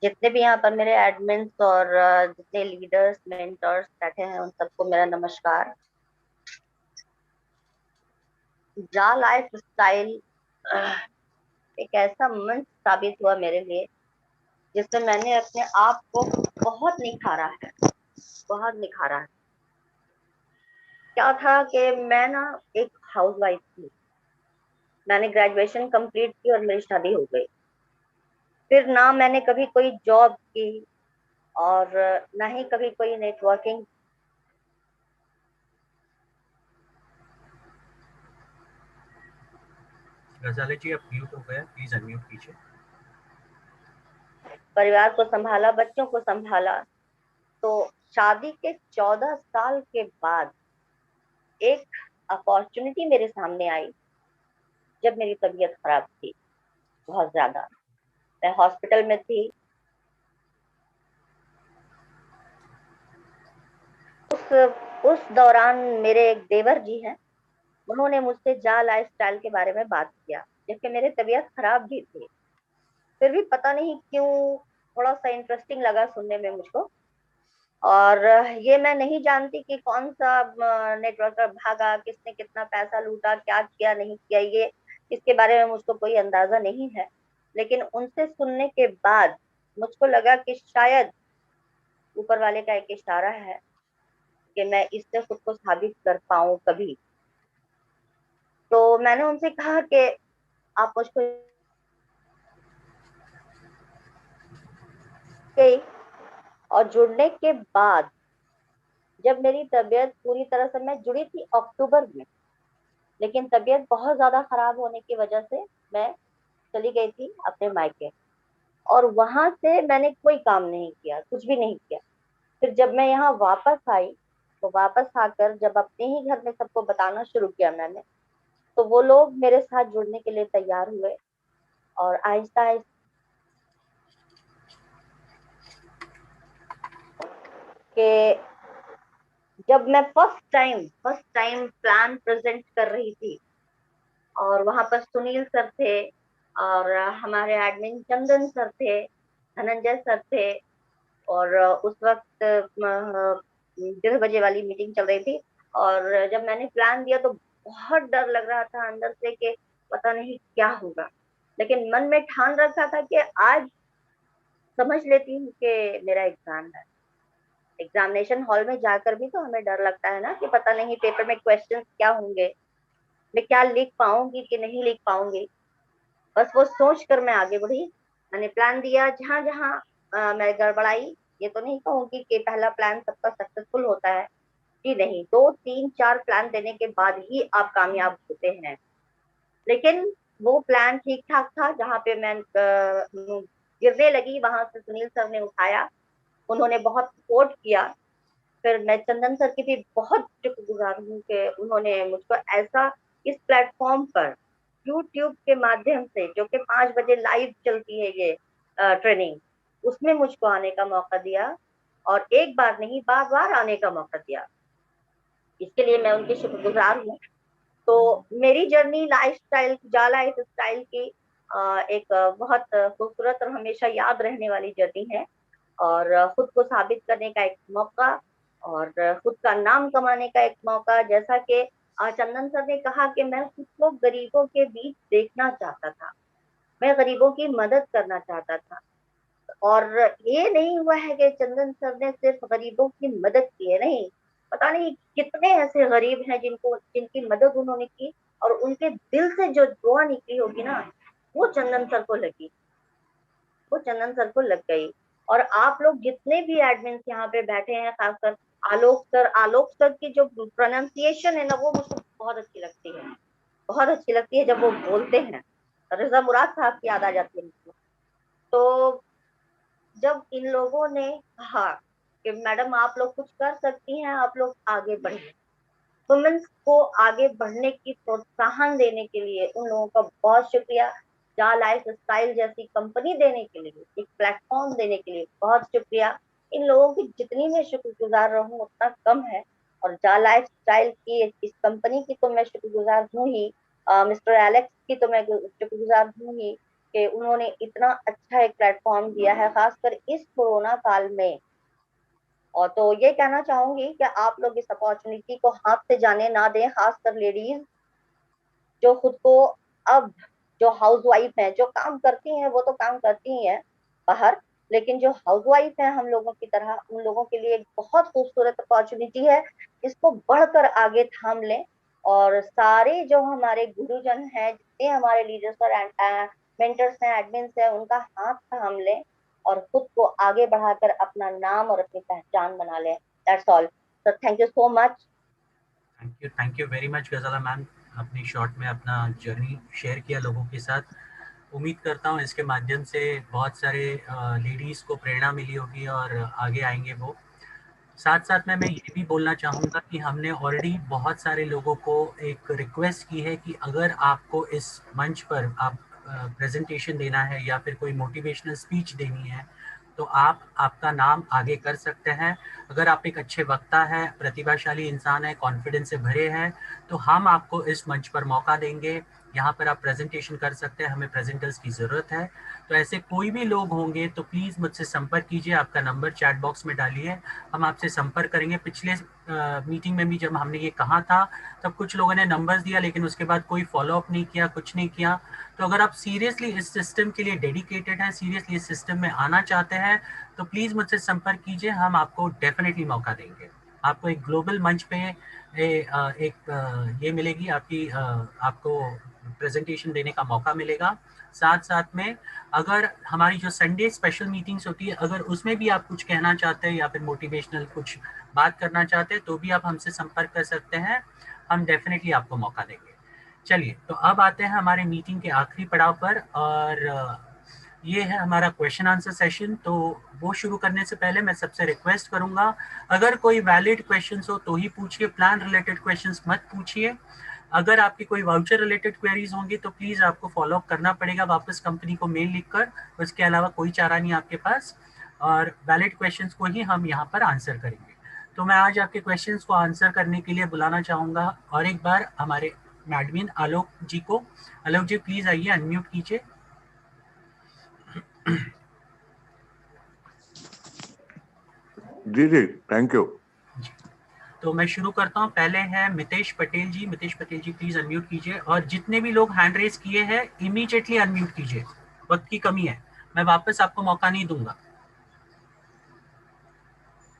जितने भी यहाँ पर मेरे एडमिन्स और जितने लीडर्स मेंटर्स बैठे हैं, उन सबको मेरा नमस्कार। जा लाइफ स्टाइल एक ऐसा मंच साबित हुआ मेरे लिए, जिसमें मैंने अपने आप को बहुत निखारा है, बहुत निखारा है। क्या था कि मैं ना एक हाउसवाइफ थी, मैंने ग्रेजुएशन कंप्लीट की और मेरी शादी हो गई। फिर ना मैंने कभी कोई जॉब की और ना ही कभी कोई नेटवर्किंग। गजाला जी आप म्यूट हो गए, प्लीज अनम्यूट कीजिए। परिवार को संभाला, बच्चों को संभाला। तो शादी के 14 साल के बाद एक अपॉर्चुनिटी मेरे सामने आई, जब मेरी तबीयत खराब थी बहुत ज्यादा, मैं हॉस्पिटल में थी। उस दौरान मेरे एक देवर जी हैं, उन्होंने मुझसे जा लाइफस्टाइल के बारे में बात किया, जबकि मेरी तबीयत खराब भी थी। फिर भी पता नहीं क्यों थोड़ा सा इंटरेस्टिंग लगा सुनने में मुझको। और ये मैं नहीं जानती कि कौन सा नेटवर्कर भागा, किसने कितना पैसा लूटा, क्या किया नहीं किया, ये इसके बारे में मुझको कोई अंदाजा नहीं है। लेकिन उनसे सुनने के बाद मुझको लगा कि शायद ऊपर वाले का एक इशारा है कि मैं इससे खुद को साबित कर पाऊं कभी। तो मैंने उनसे कहा कि आप मुझको और जुड़ने के बाद जब मेरी तबीयत पूरी तरह से, मैं जुड़ी थी अक्टूबर में, लेकिन तबीयत बहुत ज्यादा खराब होने की वजह से मैं चली गई थी अपने मायके, और वहां से मैंने कोई काम नहीं किया, कुछ भी नहीं किया। फिर जब मैं यहाँ वापस आई, तो वापस आकर जब अपने ही घर में सबको बताना शुरू किया मैंने, तो वो लोग मेरे साथ जुड़ने के लिए तैयार हुए। और आहिस्ता आहिस्ता के जब मैं फर्स्ट टाइम प्लान प्रेजेंट कर रही थी, और वहां पर सुनील सर थे, और हमारे एडमिन चंदन सर थे, धनंजय सर थे, और उस वक्त 10 बजे वाली मीटिंग चल रही थी। और जब मैंने प्लान दिया तो बहुत डर लग रहा था अंदर से कि पता नहीं क्या होगा, लेकिन मन में ठान रखा था कि आज समझ लेती हूँ कि मेरा एग्जाम है। एग्जामिनेशन हॉल में जाकर भी तो हमें डर लगता है ना कि पता नहीं पेपर में क्वेश्चंस क्या होंगे, मैं क्या लिख पाऊंगी कि नहीं लिख पाऊंगी। बस वो सोच कर मैं आगे बढ़ी। मैंने प्लान दिया, जहां जहां मैं गड़बड़ाई, ये तो नहीं कहूंगी कि पहला प्लान सबका सक्सेसफुल होता है जी, नहीं, 2 3 4 प्लान देने के बाद ही आप कामयाब होते हैं। लेकिन वो प्लान ठीक ठाक था। जहाँ पे मैं गिरने लगी, वहां से सुनील सर ने उठाया, उन्होंने बहुत सपोर्ट किया। फिर मैं चंदन सर की भी बहुत शुक्रगुजार हूँ कि उन्होंने मुझको ऐसा इस प्लेटफॉर्म पर यूट्यूब के माध्यम से, जो कि 5 बजे लाइव चलती है ये ट्रेनिंग, उसमें मुझको आने का मौका दिया, और एक बार नहीं बार बार आने का मौका दिया। इसके लिए मैं उनकी शुक्रगुजार हूँ। तो मेरी जर्नी लाइफ स्टाइल की एक बहुत खूबसूरत और हमेशा याद रहने वाली जर्नी है, और खुद को साबित करने का एक मौका, और खुद का नाम कमाने का एक मौका। जैसा कि चंदन सर ने कहा कि मैं खुद को गरीबों के बीच देखना चाहता था, मैं गरीबों की मदद करना चाहता था। और ये नहीं हुआ है कि चंदन सर ने सिर्फ गरीबों की मदद की है, नहीं, पता नहीं कितने ऐसे गरीब हैं जिनकी मदद उन्होंने की, और उनके दिल से जो दुआ निकली होगी ना, वो चंदन सर को लगी, वो चंदन सर को लग गई। और आप लोग जितने भी एडमिन यहाँ पे बैठे हैं, खासकर आलोक सर की जो प्रोनाउंसिएशन है ना, वो मुझको बहुत अच्छी लगती है, बहुत अच्छी लगती है जब वो बोलते हैं। रजा मुराद साहब की याद आ जाती है मुझको। तो जब इन लोगों ने कहा कि मैडम आप लोग कुछ कर सकती हैं, आप लोग आगे बढ़िए, वुमेन्स को आगे बढ़ने की प्रोत्साहन देने के लिए उन लोगों का बहुत शुक्रिया। जा लाइफ स्टाइल जैसी कंपनी देने के लिए, एक प्लेटफॉर्म देने के लिए बहुत शुक्रिया। इन लोगों की जितनी मैं शुक्रगुजार रहूं उतना कम है। और जा लाइफ स्टाइल की इस कंपनी की तो मैं शुक्रगुजार हूँ ही, मिस्टर एलेक्स की तो मैं शुक्रगुजार हूँ ही कि उन्होंने इतना अच्छा एक प्लेटफॉर्म दिया है, खासकर इस कोरोना काल में। और तो ये कहना चाहूंगी कि आप लोग इस अपॉर्चुनिटी को हाथ से जाने ना दें, खासकर लेडीज जो खुद को, अब जो हाउस वाइफ है, जो काम करती हैं वो तो काम करती ही हैं बाहर, लेकिन जो हाउस वाइफ है हम लोगों की तरह, उन लोगों के लिए एक बहुत खूबसूरत अपॉर्चुनिटी है। इसको बढ़कर आगे थाम लें, और सारे जो हमारे गुरुजन हैं, जितने हमारे लीडर्स और मेंटर्स हैं, एडमिन्स हैं, उनका हाथ थाम लें और खुद को आगे बढ़ाकर अपना नाम और अपनी पहचान बना लें। That's all. So thank you so much. Thank you very much Gazala ma'am, अपनी शॉर्ट में अपना जर्नी शेयर किया लोगों के साथ। उम्मीद करता हूँ इसके माध्यम से बहुत सारे लेडीज़ को प्रेरणा मिली होगी और आगे आएंगे वो। साथ साथ में मैं ये भी बोलना चाहूँगा कि हमने ऑलरेडी बहुत सारे लोगों को एक रिक्वेस्ट की है कि अगर आपको इस मंच पर आप प्रेजेंटेशन देना है या फिर कोई मोटिवेशनल स्पीच देनी है, तो आप आपका नाम आगे कर सकते हैं। अगर आप एक अच्छे वक्ता हैं, प्रतिभाशाली इंसान है, कॉन्फिडेंस से भरे हैं, तो हम आपको इस मंच पर मौका देंगे। यहाँ पर आप प्रेजेंटेशन कर सकते हैं, हमें प्रेजेंटर्स की ज़रूरत है। तो ऐसे कोई भी लोग होंगे तो प्लीज़ मुझसे संपर्क कीजिए, आपका नंबर चैट बॉक्स में डालिए, हम आपसे संपर्क करेंगे। पिछले मीटिंग में भी जब हमने ये कहा था तब कुछ लोगों ने नंबर्स दिया, लेकिन उसके बाद कोई फॉलोअप नहीं किया, कुछ नहीं किया। तो अगर आप सीरियसली इस सिस्टम के लिए डेडिकेटेड हैं, सीरियसली इस सिस्टम में आना चाहते हैं, तो प्लीज़ मुझसे संपर्क कीजिए, हम आपको डेफिनेटली मौका देंगे। आपको एक ग्लोबल मंच पे ये मिलेगी, आपको प्रेजेंटेशन देने का मौका मिलेगा। साथ साथ में अगर हमारी जो संडे स्पेशल मीटिंग्स होती है, अगर उसमें भी आप कुछ कहना चाहते हैं या फिर मोटिवेशनल कुछ बात करना चाहते हैं, तो भी आप हमसे संपर्क कर सकते हैं, हम डेफिनेटली आपको मौका देंगे। चलिए, तो अब आते हैं हमारे मीटिंग के आखिरी पड़ाव पर, और ये है हमारा क्वेश्चन आंसर सेशन। तो वो शुरू करने से पहले मैं सबसे रिक्वेस्ट करूंगा, अगर कोई वैलिड क्वेश्चंस हो तो ही पूछिए, प्लान रिलेटेड क्वेश्चंस मत पूछिए। अगर आपकी कोई वाउचर रिलेटेड क्वेरीज होंगी तो प्लीज़ आपको फॉलो अप करना पड़ेगा वापस कंपनी को मेल लिखकर, उसके अलावा कोई चारा नहीं आपके पास, और वैलिड क्वेश्चंस को ही हम यहाँ पर आंसर करेंगे। तो मैं आज आपके क्वेश्चंस को आंसर करने के लिए बुलाना चाहूँगा और एक बार हमारे एडमिन आलोक जी को। आलोक जी प्लीज़ आइए, अनम्यूट कीजिए। जी जी, थैंक यू। तो मैं शुरू करता हूं। पहले है मितेश पटेल जी। मितेश पटेल जी प्लीज अनम्यूट कीजिए, और जितने भी लोग हैंड रेज किए हैं इमीडिएटली अनम्यूट कीजिए, वक्त की कमी है, मैं वापस आपको मौका नहीं दूंगा।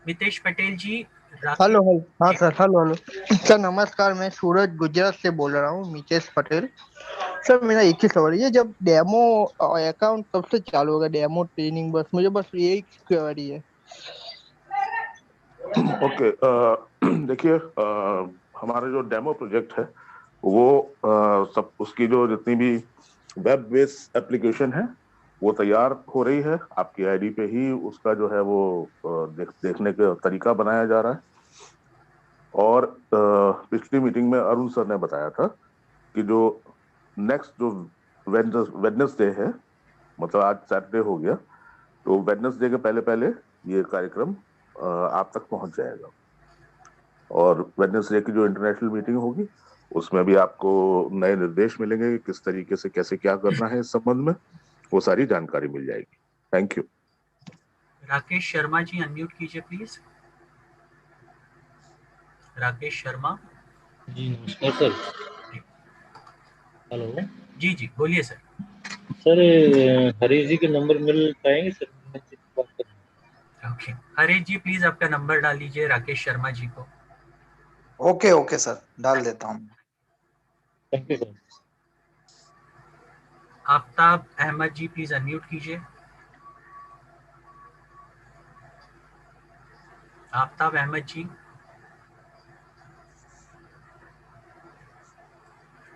मितेश पटेल जी। हेलो हेलो, हाँ सर, हेलो हेलो सर, नमस्कार। मैं सूरज गुजरात से बोल रहा हूँ, मितेश पटेल। सर मेरा एक ही सवाल है, ये जब डेमो अकाउंट कब से चालू होगा, डेमो ट्रेनिंग? बस मुझे बस यही क्वेरी है। ओके, देखिए, हमारा जो डेमो प्रोजेक्ट है वो सब उसकी जो जितनी भी वेब बेस्ड एप्लीकेशन है वो तैयार हो रही है। आपकी आईडी पे ही उसका जो है वो देखने का तरीका बनाया जा रहा है। और पिछली मीटिंग में अरुण सर ने बताया था कि जो नेक्स्ट जो वेडनेसडे है, मतलब आज सैटरडे हो गया, तो वेडनेसडे के पहले पहले ये कार्यक्रम आप तक पहुंच जाएगा। और वेडनेसडे की जो इंटरनेशनल मीटिंग होगी उसमें भी आपको नए निर्देश मिलेंगे कि किस तरीके से कैसे क्या करना है इस संबंध में, वो सारी जानकारी मिल जाएगी। Thank you. Rakesh Sharma ji unmute कीजिए प्लीज। राकेश शर्मा जी नमस्कार सर। हेलो जी जी बोलिए सर। सर, हरीश जी के नंबर मिल पाएंगे सर? बात करना। ओके, हरीश जी प्लीज आपका नंबर डाल दीजिए राकेश शर्मा जी को। ओके ओके सर, डाल देता हूँ। Thank you sir. Aftab Ahmed ji please unmute कीजिए। आफ्ताब अहमद जी।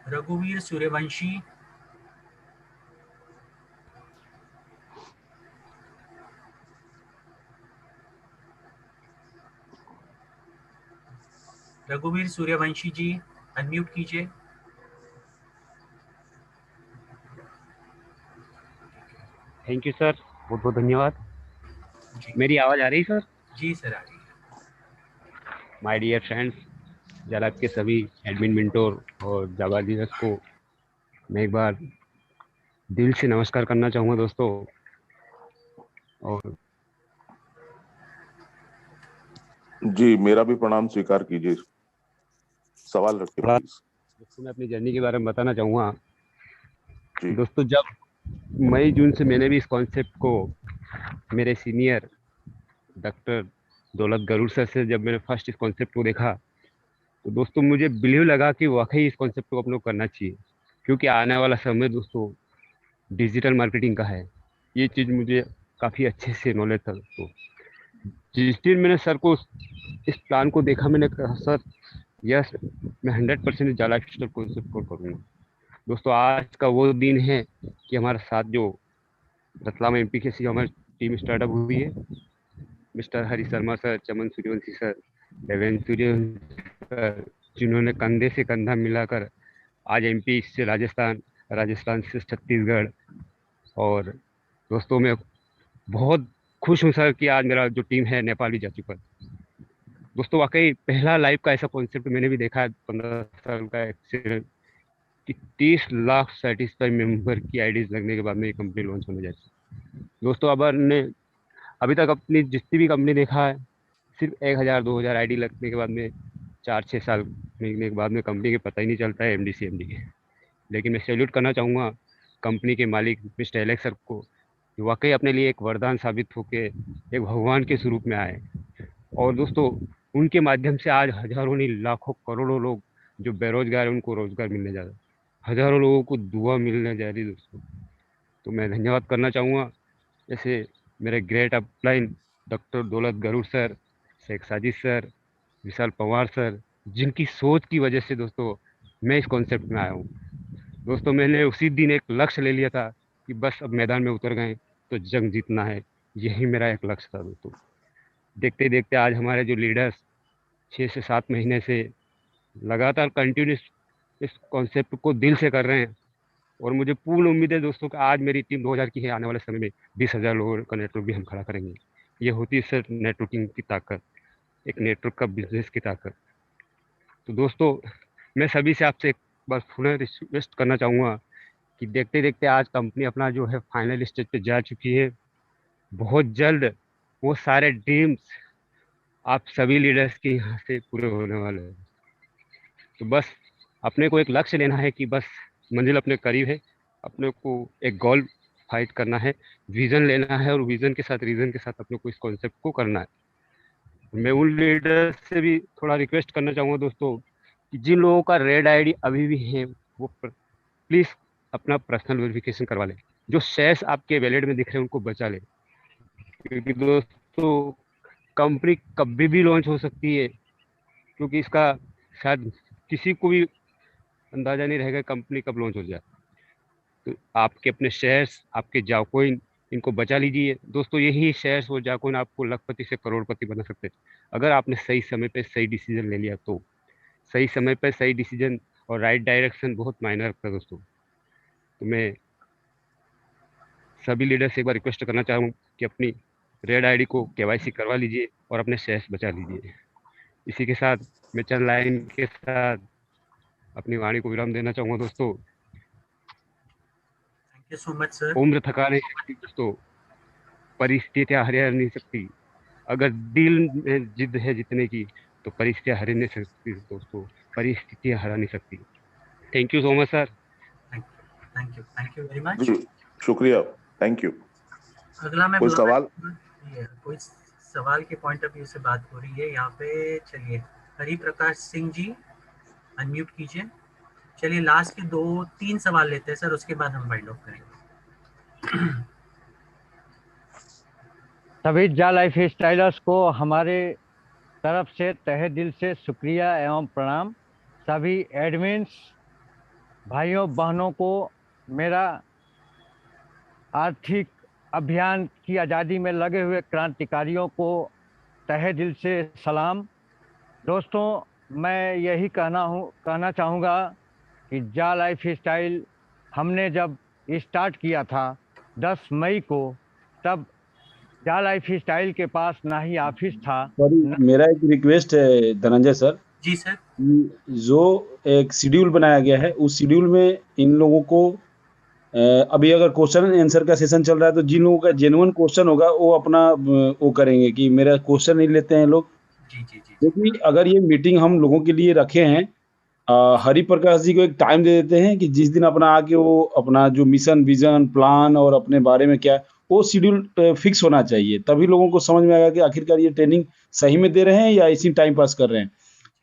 रघुवीर सूर्यवंशी। रघुवीर सूर्यवंशी जी अनम्यूट कीजिए। थैंक यू सर, बहुत बहुत धन्यवाद। जी मेरी आवाज आ रही सर? जी सर, आ रही है। माय डियर फ्रेंड्स, जालाब के सभी एडमिन मेंटोर और जाबा लीडर्स को मैं एक बार दिल से नमस्कार करना चाहूँगा दोस्तों। और जी, मेरा भी प्रणाम स्वीकार कीजिए। सवाल रखिए प्लीज। दोस्तों मैं अपनी जर्नी के बारे में बताना चाहूँगा। जी दोस्तों, जब मई जून से मैंने भी इस कॉन्सेप्ट को मेरे सीनियर डॉक्टर दौलत गरूर सर से जब मैंने फर्स्ट इस कॉन्सेप्ट को देखा, तो दोस्तों मुझे बिलीव लगा कि वाकई इस कॉन्सेप्ट को अपन लोग करना चाहिए, क्योंकि आने वाला समय दोस्तों डिजिटल मार्केटिंग का है। ये चीज़ मुझे काफ़ी अच्छे से नॉलेज था दोस्तों। जिस दिन मैंने सर को इस प्लान को देखा, मैंने कहा सर यस, मैं 100% जाला लाइफस्टाइल कॉन्सेप्ट को करूँगा। दोस्तों आज का वो दिन है कि हमारे साथ जो रतलाम एमपी के सी हमारी टीम स्टार्टअप हुई है, मिस्टर हरी शर्मा सर, चमन सूर्यवंशी सर, देवेंद्र सूर्यवंशी सर, जिन्होंने कंधे से कंधा मिलाकर आज एमपी से राजस्थान, राजस्थान से छत्तीसगढ़। और दोस्तों मैं बहुत खुश हूँ सर कि आज मेरा जो टीम है नेपाल भी जा चुका है। दोस्तों वाकई पहला लाइव का ऐसा कॉन्सेप्ट मैंने भी देखा है 15 साल का एक्सीडेंट कि 30 लाख सेटिस्फाई मेंबर की आईडीज लगने के बाद में ये कंपनी लॉन्च होने जाती है। दोस्तों अभी तक अपनी जितनी भी कंपनी देखा है, सिर्फ 1000-2000 आईडी लगने के बाद में 4-6 साल लगने के बाद में कंपनी के पता ही नहीं चलता है एमडी CMD के। लेकिन मैं सैल्यूट करना चाहूँगा कंपनी के मालिक मिस्टर एलेक्स सर को, जो वाकई अपने लिए एक वरदान साबित होकर एक भगवान के स्वरूप में आए। और दोस्तों उनके माध्यम से आज हजारों नहीं लाखों करोड़ों लोग जो बेरोजगार हैं उनको रोजगार मिलने जा रहा है, हजारों लोगों को दुआ मिलने जा रही है दोस्तों। तो मैं धन्यवाद करना चाहूँगा जैसे मेरे ग्रेट अपलाइन डॉक्टर दौलत गरूर सर, शेख साजिद सर, विशाल पवार सर, जिनकी सोच की वजह से दोस्तों मैं इस कॉन्सेप्ट में आया हूँ। दोस्तों मैंने उसी दिन एक लक्ष्य ले लिया था कि बस अब मैदान में उतर गए तो जंग जीतना है, यही मेरा एक लक्ष्य था दोस्तों। देखते देखते आज हमारे जो लीडर्स 6 से 7 महीने से लगातार कंटिन्यूस इस कॉन्सेप्ट को दिल से कर रहे हैं, और मुझे पूर्ण उम्मीद है दोस्तों कि आज मेरी टीम 2000 की है, आने वाले समय में 20,000 लोगों का नेटवर्क भी हम खड़ा करेंगे। ये होती है सर नेटवर्किंग की ताकत, एक नेटवर्क का बिजनेस की ताकत। तो दोस्तों मैं सभी से आपसे एक बार पुनः रिक्वेस्ट करना चाहूँगा कि देखते देखते आज कंपनी अपना जो है फाइनल स्टेज पे जा चुकी है। बहुत जल्द वो सारे ड्रीम्स आप सभी लीडर्स के यहाँ से पूरे होने वाले हैं। तो बस अपने को एक लक्ष्य लेना है कि बस मंजिल अपने करीब है, अपने को एक गोल फाइट करना है, विजन लेना है, और विजन के साथ रीजन के साथ अपने को इस कॉन्सेप्ट को करना है। मैं उन लीडर से भी थोड़ा रिक्वेस्ट करना चाहूँगा दोस्तों कि जिन लोगों का रेड आईडी अभी भी है वो प्लीज़ अपना पर्सनल वेरिफिकेशन करवा लें। जो शेयर्स आपके वैलेट में दिख रहे हैं उनको बचा लें, क्योंकि दोस्तों कंपनी कभी भी लॉन्च हो सकती है, क्योंकि इसका शायद किसी को भी अंदाजा नहीं रहेगा कंपनी कब लॉन्च हो जाए। तो आपके अपने शेयर्स, आपके जाकोइन, इनको बचा लीजिए दोस्तों। यही शेयर्स और जाकोइन आपको लखपति से करोड़पति बना सकते हैं अगर आपने सही समय पे सही डिसीजन ले लिया तो। सही समय पे सही डिसीजन और राइट डायरेक्शन बहुत मायने रखता है दोस्तों। तो मैं सभी लीडर से एक बार रिक्वेस्ट करना चाहूँ कि अपनी रेड आईडी को केवाईसी करवा लीजिए और अपने शेयर्स बचा लीजिए। इसी के साथ मैं चंद लाइन के साथ अपनी वाणी को विराम देना चाहूँगा दोस्तों। Thank you so much sir. उम्र थका नहीं सकती दोस्तों, परिस्थितियाँ हरा नहीं सकती। अगर दिल में जिद है जीतने की तो परिस्थितियाँ हरा नहीं सकती दोस्तों, परिस्थितियाँ हरा नहीं सकती। Thank you so much sir. Thank you very much. जी शुक्रिया, थैंक यू। अगला मैं कोई सवाल? कोई सवाल के पॉइंट ऑफ व्यू से बात हो रही है यहाँ पे। चलिए हरि प्रकाश सिंह जी अनम्यूट कीजिए। चलिए लास्ट के 2-3 सवाल लेते हैं सर, उसके बाद हम वाइंड अप करेंगे। सभी जा लाइफ स्टाइलर्स को हमारे तरफ से तहे दिल से शुक्रिया एवं प्रणाम। सभी एडमिन्स भाइयों बहनों को मेरा आर्थिक अभियान की आज़ादी में लगे हुए क्रांतिकारियों को तहे दिल से सलाम। दोस्तों मैं यही कहना चाहूँगा कि जा लाइफ स्टाइल हमने जब स्टार्ट किया था 10 मई को, तब जा लाइफ स्टाइल के पास ना ही ऑफिस था। मेरा एक रिक्वेस्ट है धनंजय सर। जी सर। जो एक शेड्यूल बनाया गया है उस शेड्यूल में इन लोगों को अभी अगर क्वेश्चन एंड आंसर का सेशन चल रहा है तो जिन लोगों का जेन्युइन क्वेश्चन होगा वो अपना वो करेंगे कि मेरा क्वेश्चन नहीं लेते हैं लोग, क्योंकि अगर ये मीटिंग हम लोगों के लिए रखे हैं, हरि प्रकाश जी को एक टाइम दे देते हैं कि जिस दिन अपना आके वो अपना जो मिशन विजन प्लान और अपने बारे में क्या वो शेड्यूल फिक्स होना चाहिए, तभी लोगों को समझ में आएगा कि आखिरकार ये ट्रेनिंग सही में दे रहे हैं या इसी टाइम पास कर रहे हैं।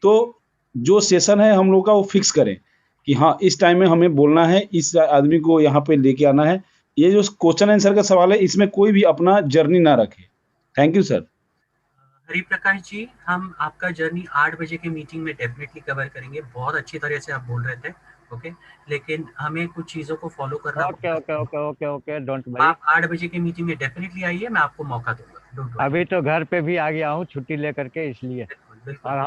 तो जो सेशन है हम लोग का वो फिक्स करें कि हाँ इस टाइम में हमें बोलना है, इस आदमी को यहाँ पे लेके आना है। ये जो क्वेश्चन आंसर का सवाल है इसमें कोई भी अपना जर्नी ना रखे। Thank you sir. Hari Prakash ji हम आपका जर्नी 8 बजे की मीटिंग में डेफिनेटली कवर करेंगे। बहुत अच्छी तरह से आप बोल रहे थे, ओके, लेकिन हमें कुछ चीजों को फॉलो करना ओके डोंट वरी। आप 8 बजे की मीटिंग में डेफिनेटली आइए, मैं आपको मौका दूंगा। अभी तो घर पे भी आ गया हूँ छुट्टी लेकर के, इसलिए। और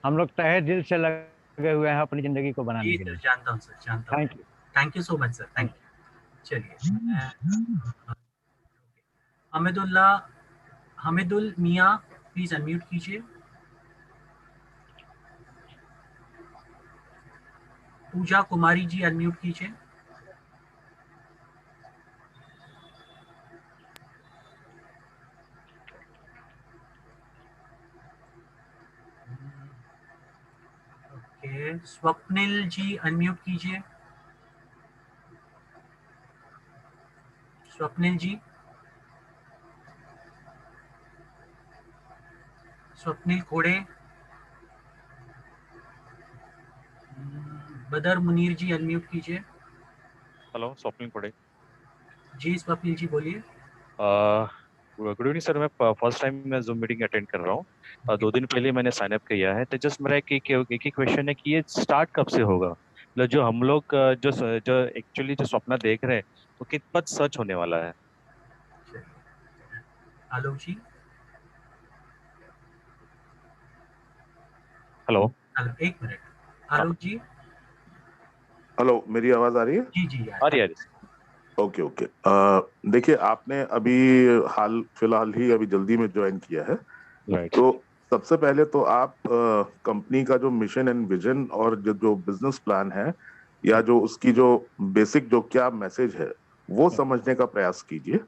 हम लोग तहे दिल से लगे हुए हैं अपनी जिंदगी को बनाने के लिए। जानता हूँ सर, जानता हूँ। Thank you so much sir, thank you. चलिए हमिदुल मियाँ प्लीज अनम्यूट कीजिए। पूजा कुमारी जी अनम्यूट कीजिए। ओके, स्वप्निल जी अनम्यूट कीजिए। स्वप्निल जी, स्वप्निल कोड़े, बदर मुनीर जी अनम्यूट कीजिए। हेलो, स्वप्निल कोड़े। जी स्वप्निल जी बोलिए। Good evening sir. मैं फर्स्ट टाइम मैं जूम मीटिंग अटेंड कर रहा हूँ। 2 दिन पहले मैंने साइन अप किया है, तो जस्ट मेरा एक ही क्वेश्चन है कि ये स्टार्ट कब से होगा, मतलब जो हम लोग जो जो एक्चुअली जो सपना देख रहे हैं वो कित पद सच होने वाला है। आलोक जी। हेलो, एक मिनट आलोक जी। हेलो, मेरी आवाज आ रही है? जी जी आ रही है। Okay okay. देखिए, आपने अभी हाल फिलहाल ही अभी जल्दी में ज्वाइन किया है, तो सबसे पहले तो आप कंपनी का जो मिशन एंड विजन और जो बिजनेस प्लान है, या जो उसकी जो बेसिक जो क्या मैसेज है, वो समझने का प्रयास कीजिए।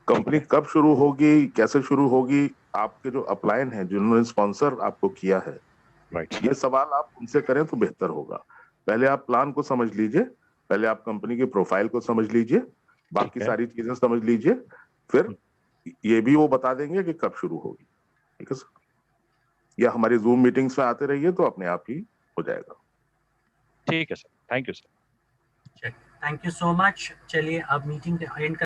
कंपनी कब शुरू होगी, कैसे शुरू होगी, आपके जो अपलायन है, जिन्होंने स्पॉन्सर आपको किया है, ये सवाल आप उनसे करें तो बेहतर होगा। पहले आप प्लान को समझ लीजिए, पहले आप कंपनी की प्रोफाइल को समझ लीजिए, बाकी सारी चीजें समझ लीजिए, फिर ये भी वो बता देंगे कि कब शुरू होगी। ठीक है सर? या हमारी जूम मीटिंग्स में आते रहिए तो अपने आप ही हो जाएगा। ठीक है sir, thank you sir. Thank you so much. चलिए अब मीटिंग एंड